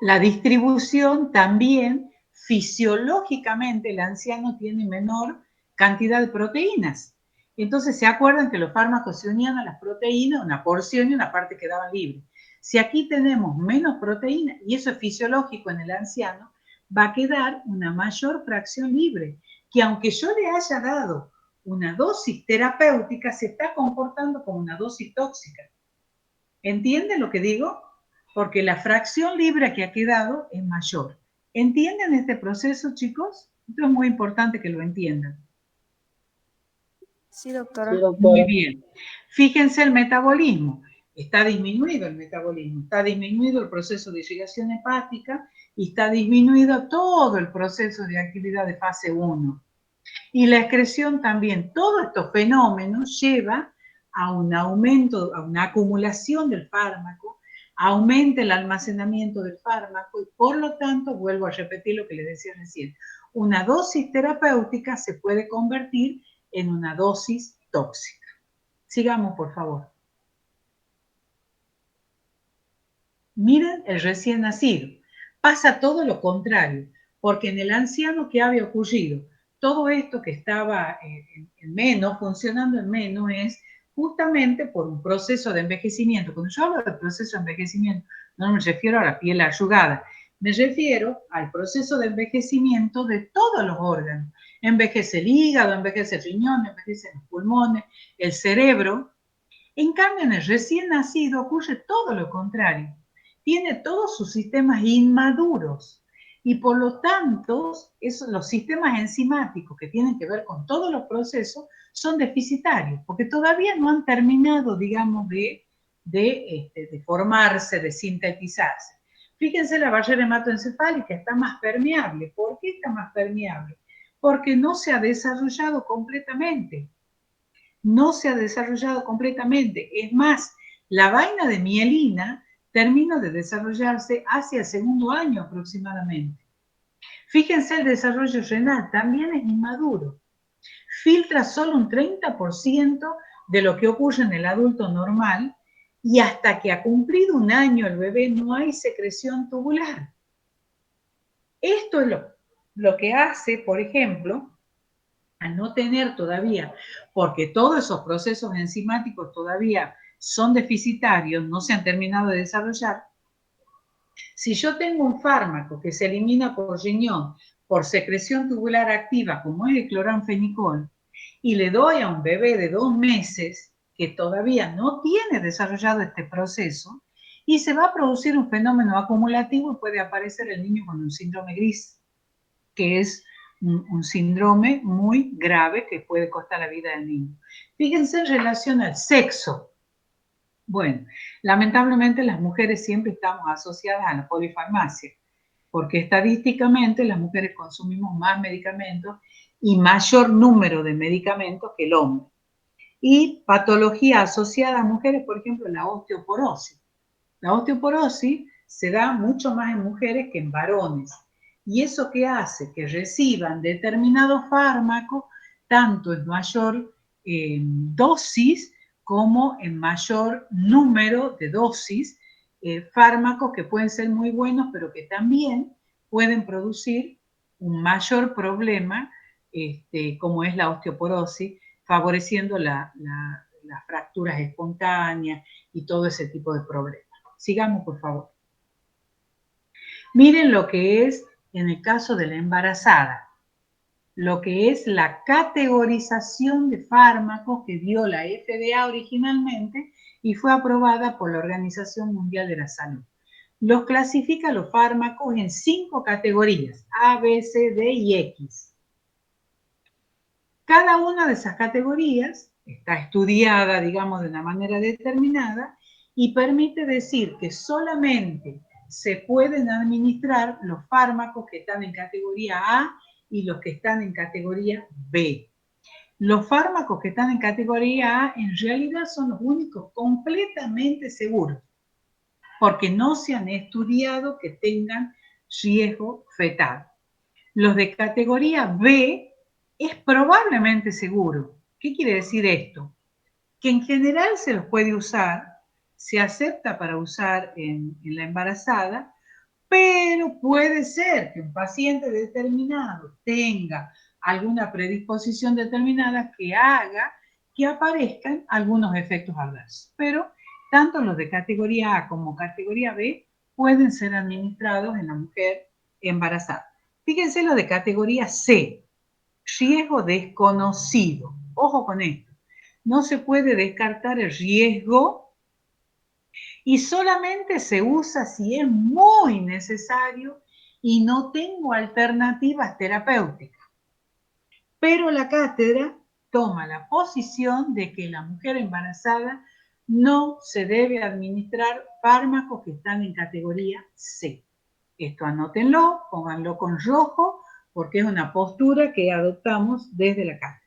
La distribución también, fisiológicamente, el anciano tiene menor cantidad de proteínas. Entonces, ¿se acuerdan que los fármacos se unían a las proteínas, una porción y una parte quedaba libre? Si aquí tenemos menos proteínas, y eso es fisiológico en el anciano, va a quedar una mayor fracción libre, que aunque yo le haya dado una dosis terapéutica, se está comportando como una dosis tóxica. ¿Entienden lo que digo? Porque la fracción libre que ha quedado es mayor. ¿Entienden este proceso, chicos? Esto es muy importante que lo entiendan. Sí, doctora. Sí, doctora. Muy bien. Fíjense el metabolismo. Está disminuido el metabolismo, está disminuido el proceso de irrigación hepática y está disminuido todo el proceso de actividad de fase 1. Y la excreción también. Todos estos fenómenos llevan a un aumento, a una acumulación del fármaco, aumenta el almacenamiento del fármaco y por lo tanto, vuelvo a repetir lo que les decía recién, una dosis terapéutica se puede convertir en una dosis tóxica. Sigamos, por favor. Miren el recién nacido. Pasa todo lo contrario, porque en el anciano, ¿qué había ocurrido? Todo esto que estaba en menos, funcionando en menos, es justamente por un proceso de envejecimiento. Cuando yo hablo del proceso de envejecimiento, no me refiero a la piel arrugada, me refiero al proceso de envejecimiento de todos los órganos. Envejece el hígado, envejece el riñón, envejecen los pulmones, el cerebro. En cambio, en el recién nacido ocurre todo lo contrario. Tiene todos sus sistemas inmaduros y por lo tanto los sistemas enzimáticos que tienen que ver con todos los procesos son deficitarios porque todavía no han terminado, digamos, de formarse, de sintetizarse. Fíjense, la barrera hematoencefálica está más permeable. ¿Por qué está más permeable? Porque no se ha desarrollado completamente. No se ha desarrollado completamente. Es más, la vaina de mielina termina de desarrollarse hacia el segundo año aproximadamente. Fíjense, el desarrollo renal también es inmaduro. Filtra solo un 30% de lo que ocurre en el adulto normal y hasta que ha cumplido un año el bebé no hay secreción tubular. Esto es lo que hace, por ejemplo, a no tener todavía, porque todos esos procesos enzimáticos todavía son deficitarios, no se han terminado de desarrollar. Si yo tengo un fármaco que se elimina por riñón, por secreción tubular activa, como es el cloranfenicol, y le doy a un bebé de 2 meses que todavía no tiene desarrollado este proceso, y se va a producir un fenómeno acumulativo y puede aparecer el niño con un síndrome gris, que es un síndrome muy grave que puede costar la vida del niño. Fíjense en relación al sexo. Bueno, lamentablemente las mujeres siempre estamos asociadas a la polifarmacia, porque estadísticamente las mujeres consumimos más medicamentos y mayor número de medicamentos que el hombre. Y patología asociada a mujeres, por ejemplo, la osteoporosis. La osteoporosis se da mucho más en mujeres que en varones. ¿Y eso qué hace? Que reciban determinados fármacos, tanto en mayor dosis como en mayor número de dosis, fármacos que pueden ser muy buenos, pero que también pueden producir un mayor problema, como es la osteoporosis, favoreciendo las fracturas espontáneas y todo ese tipo de problemas. Sigamos, por favor. Miren lo que es en el caso de la embarazada, lo que es la categorización de fármacos que dio la FDA originalmente y fue aprobada por la Organización Mundial de la Salud. Los clasifica los fármacos en 5 categorías, A, B, C, D y X. Cada una de esas categorías está estudiada, digamos, de una manera determinada y permite decir que solamente se pueden administrar los fármacos que están en categoría A y los que están en categoría B. Los fármacos que están en categoría A en realidad son los únicos completamente seguros, porque no se han estudiado que tengan riesgo fetal. Los de categoría B es probablemente seguro. ¿Qué quiere decir esto? Que en general se los puede usar, se acepta para usar en la embarazada, pero puede ser que un paciente determinado tenga alguna predisposición determinada que haga que aparezcan algunos efectos adversos. Pero tanto los de categoría A como categoría B pueden ser administrados en la mujer embarazada. Fíjense lo de categoría C, riesgo desconocido. Ojo con esto. No se puede descartar el riesgo y solamente se usa si es muy necesario y no tengo alternativas terapéuticas. Pero la cátedra toma la posición de que la mujer embarazada no se debe administrar fármacos que están en categoría C. Esto anótenlo, pónganlo con rojo, porque es una postura que adoptamos desde la cátedra.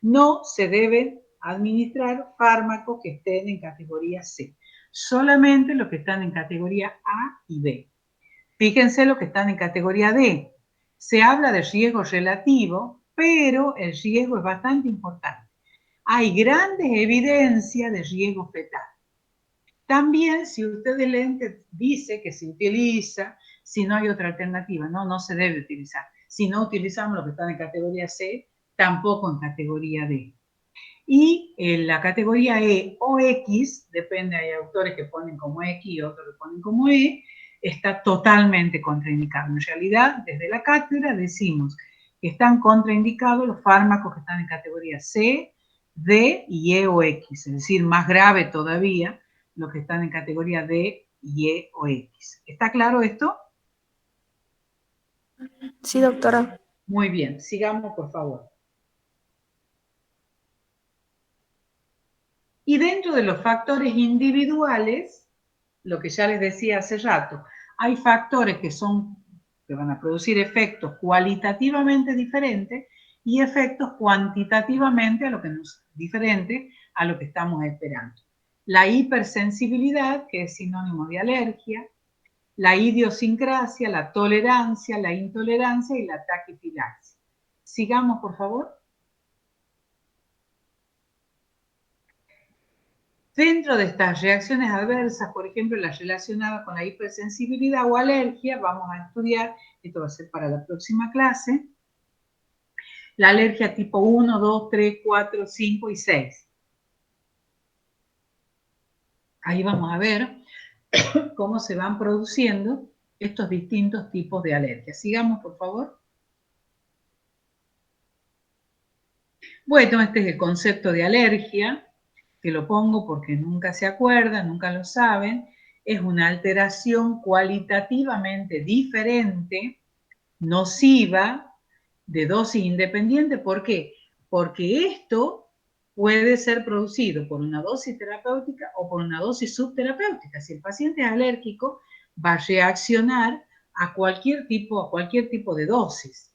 No se deben administrar fármacos que estén en categoría C, solamente los que están en categoría A y B. Fíjense los que están en categoría D. Se habla de riesgo relativo, pero el riesgo es bastante importante. Hay grandes evidencias de riesgo fetal. También, si ustedes leen que dice que se utiliza si no hay otra alternativa, no se debe utilizar. Si no utilizamos lo que están en categoría C, tampoco en categoría D. Y en la categoría E o X, depende, hay autores que ponen como X y otros que ponen como E, está totalmente contraindicado. En realidad, desde la cátedra decimos que están contraindicados los fármacos que están en categoría C, D y E o X, es decir, más grave todavía, los que están en categoría D y E o X. ¿Está claro esto? Sí, doctora. Muy bien, sigamos por favor. Y dentro de los factores individuales, lo que ya les decía hace rato, hay factores que van a producir efectos cualitativamente diferentes y efectos cuantitativamente diferentes a lo que estamos esperando. La hipersensibilidad, que es sinónimo de alergia, la idiosincrasia, la tolerancia, la intolerancia y la taquifilaxia. Sigamos, por favor. Dentro de estas reacciones adversas, por ejemplo, las relacionadas con la hipersensibilidad o alergia, vamos a estudiar, esto va a ser para la próxima clase, la alergia tipo 1, 2, 3, 4, 5 y 6. Ahí vamos a ver cómo se van produciendo estos distintos tipos de alergia. Sigamos, por favor. Bueno, este es el concepto de alergia, que lo pongo porque nunca se acuerdan, nunca lo saben. Es una alteración cualitativamente diferente, nociva, de dosis independiente. ¿Por qué? Porque esto puede ser producido por una dosis terapéutica o por una dosis subterapéutica. Si el paciente es alérgico, va a reaccionar a cualquier tipo de dosis.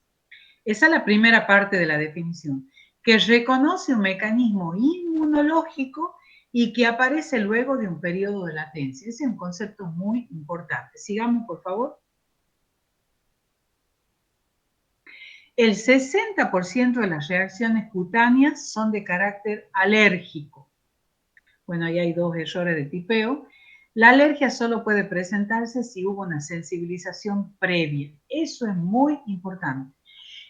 Esa es la primera parte de la definición, que reconoce un mecanismo inmunológico y que aparece luego de un periodo de latencia. Ese es un concepto muy importante. Sigamos, por favor. El 60% de las reacciones cutáneas son de carácter alérgico. Bueno, ahí hay 2 errores de tipeo. La alergia solo puede presentarse si hubo una sensibilización previa. Eso es muy importante.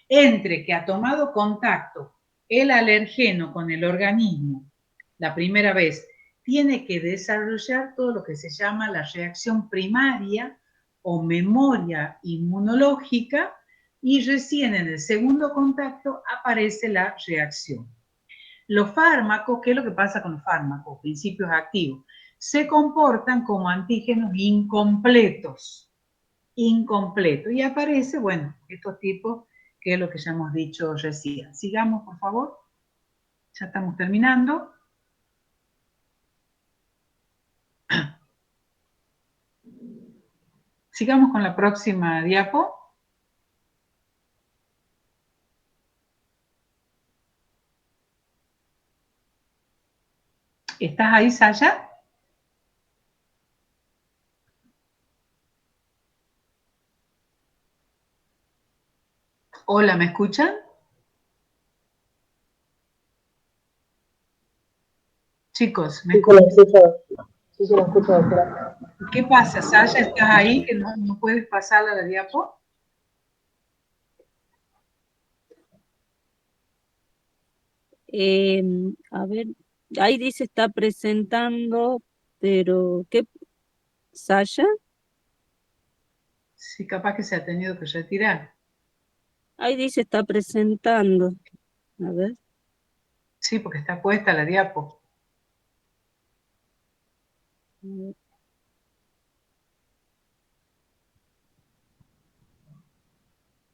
Entre que ha tomado contacto el alergeno con el organismo la primera vez, tiene que desarrollar todo lo que se llama la reacción primaria o memoria inmunológica, y recién en el segundo contacto aparece la reacción. Los fármacos, ¿qué es lo que pasa con los fármacos? Principios activos. Se comportan como antígenos incompletos. Incompletos. Y aparece, bueno, estos tipos, que es lo que ya hemos dicho recién. Sigamos, por favor. Ya estamos terminando. Sigamos con la próxima diapo. ¿Estás ahí, Saya? Hola, ¿me escuchan? Chicos, ¿me escuchan? Sí, se lo escucho, doctora. ¿Qué pasa, Saya? ¿Estás ahí que no puedes pasar a la diapo? A ver, ahí dice está presentando, pero ¿qué? ¿Sasha? Sí, capaz que se ha tenido que retirar. Ahí dice está presentando. A ver. Sí, porque está puesta la diapo.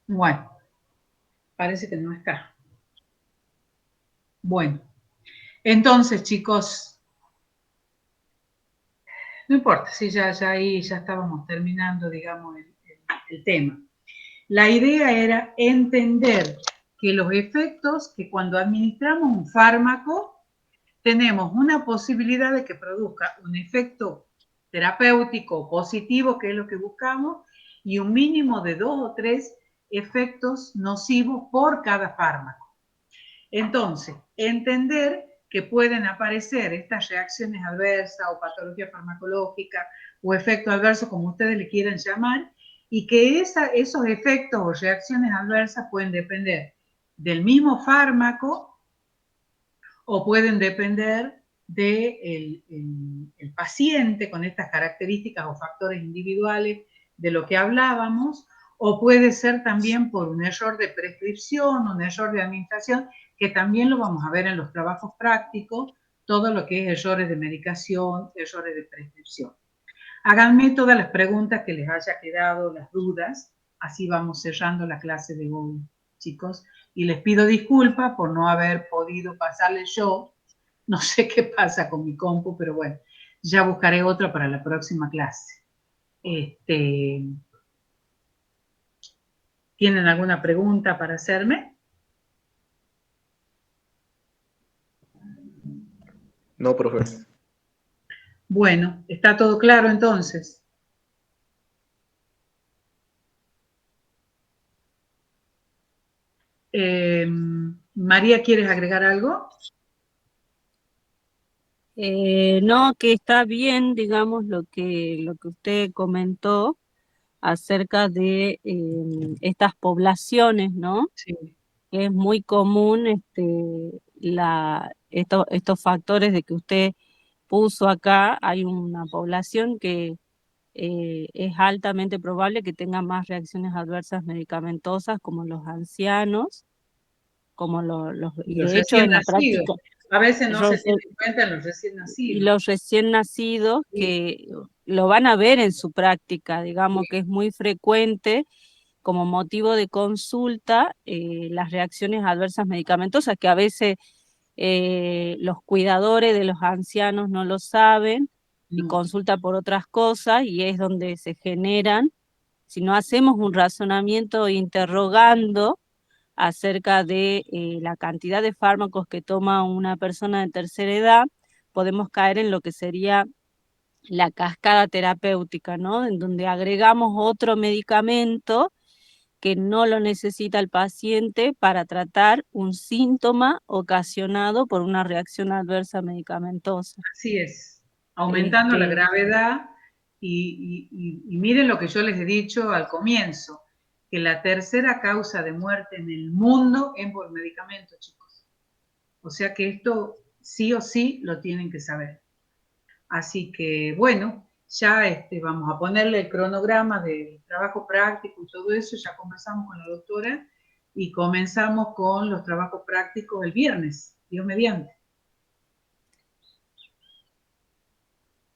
Bueno, parece que no está. Bueno, entonces, chicos, no importa, sí, ya ahí ya estábamos terminando, digamos, el tema. La idea era entender que los efectos, que cuando administramos un fármaco, tenemos una posibilidad de que produzca un efecto terapéutico positivo, que es lo que buscamos, y un mínimo de 2 o 3 efectos nocivos por cada fármaco. Entonces, entender que pueden aparecer estas reacciones adversas o patología farmacológica o efecto adverso, como ustedes le quieran llamar, y que esos efectos o reacciones adversas pueden depender del mismo fármaco o pueden depender del el paciente con estas características o factores individuales de lo que hablábamos, o puede ser también por un error de prescripción, un error de administración, que también lo vamos a ver en los trabajos prácticos, todo lo que es errores de medicación, errores de prescripción. Háganme todas las preguntas que les haya quedado, las dudas, así vamos cerrando la clase de hoy, chicos. Y les pido disculpas por no haber podido pasarles yo. No sé qué pasa con mi compu, pero bueno, ya buscaré otra para la próxima clase. ¿Tienen alguna pregunta para hacerme? No, profe. Bueno, ¿está todo claro entonces? María, ¿quieres agregar algo? No, que está bien, digamos, lo que usted comentó acerca de estas poblaciones, ¿no? Sí. Es muy común estos factores de que usted puso acá. Hay una población que es altamente probable que tenga más reacciones adversas medicamentosas, como los ancianos, como y Los de hecho recién en la nacidos. práctica, A veces no se tiene en cuenta en los recién y nacidos. los recién nacidos Sí. que lo van a ver en su práctica, digamos que es muy frecuente como motivo de consulta las reacciones adversas medicamentosas, que a veces los cuidadores de los ancianos no lo saben y No. consultan por otras cosas, y es donde se generan, si no hacemos un razonamiento interrogando acerca de la cantidad de fármacos que toma una persona de tercera edad, podemos caer en lo que sería la cascada terapéutica, ¿no? En donde agregamos otro medicamento que no lo necesita el paciente para tratar un síntoma ocasionado por una reacción adversa medicamentosa. Así es, aumentando la Este, gravedad y miren lo que yo les he dicho al comienzo, que la tercera causa de muerte en el mundo es por medicamentos, chicos. O sea que esto sí o sí lo tienen que saber. Así que, bueno, ya vamos a ponerle el cronograma del trabajo práctico y todo eso, ya conversamos con la doctora y comenzamos con los trabajos prácticos el viernes, Dios mediante.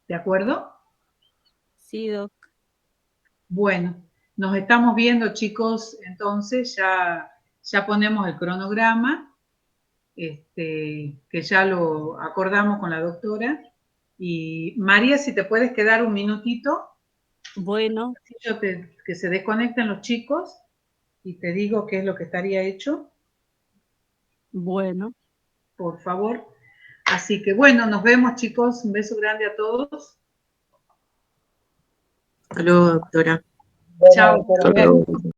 ¿De acuerdo? Sí, doc. Bueno, nos estamos viendo, chicos, entonces ya ponemos el cronograma, que ya lo acordamos con la doctora. Y María, si te puedes quedar un minutito. Bueno. Que se desconecten los chicos y te digo qué es lo que estaría hecho. Bueno. Por favor. Así que bueno, nos vemos, chicos. Un beso grande a todos. Hasta luego, doctora. Chao. Hasta luego.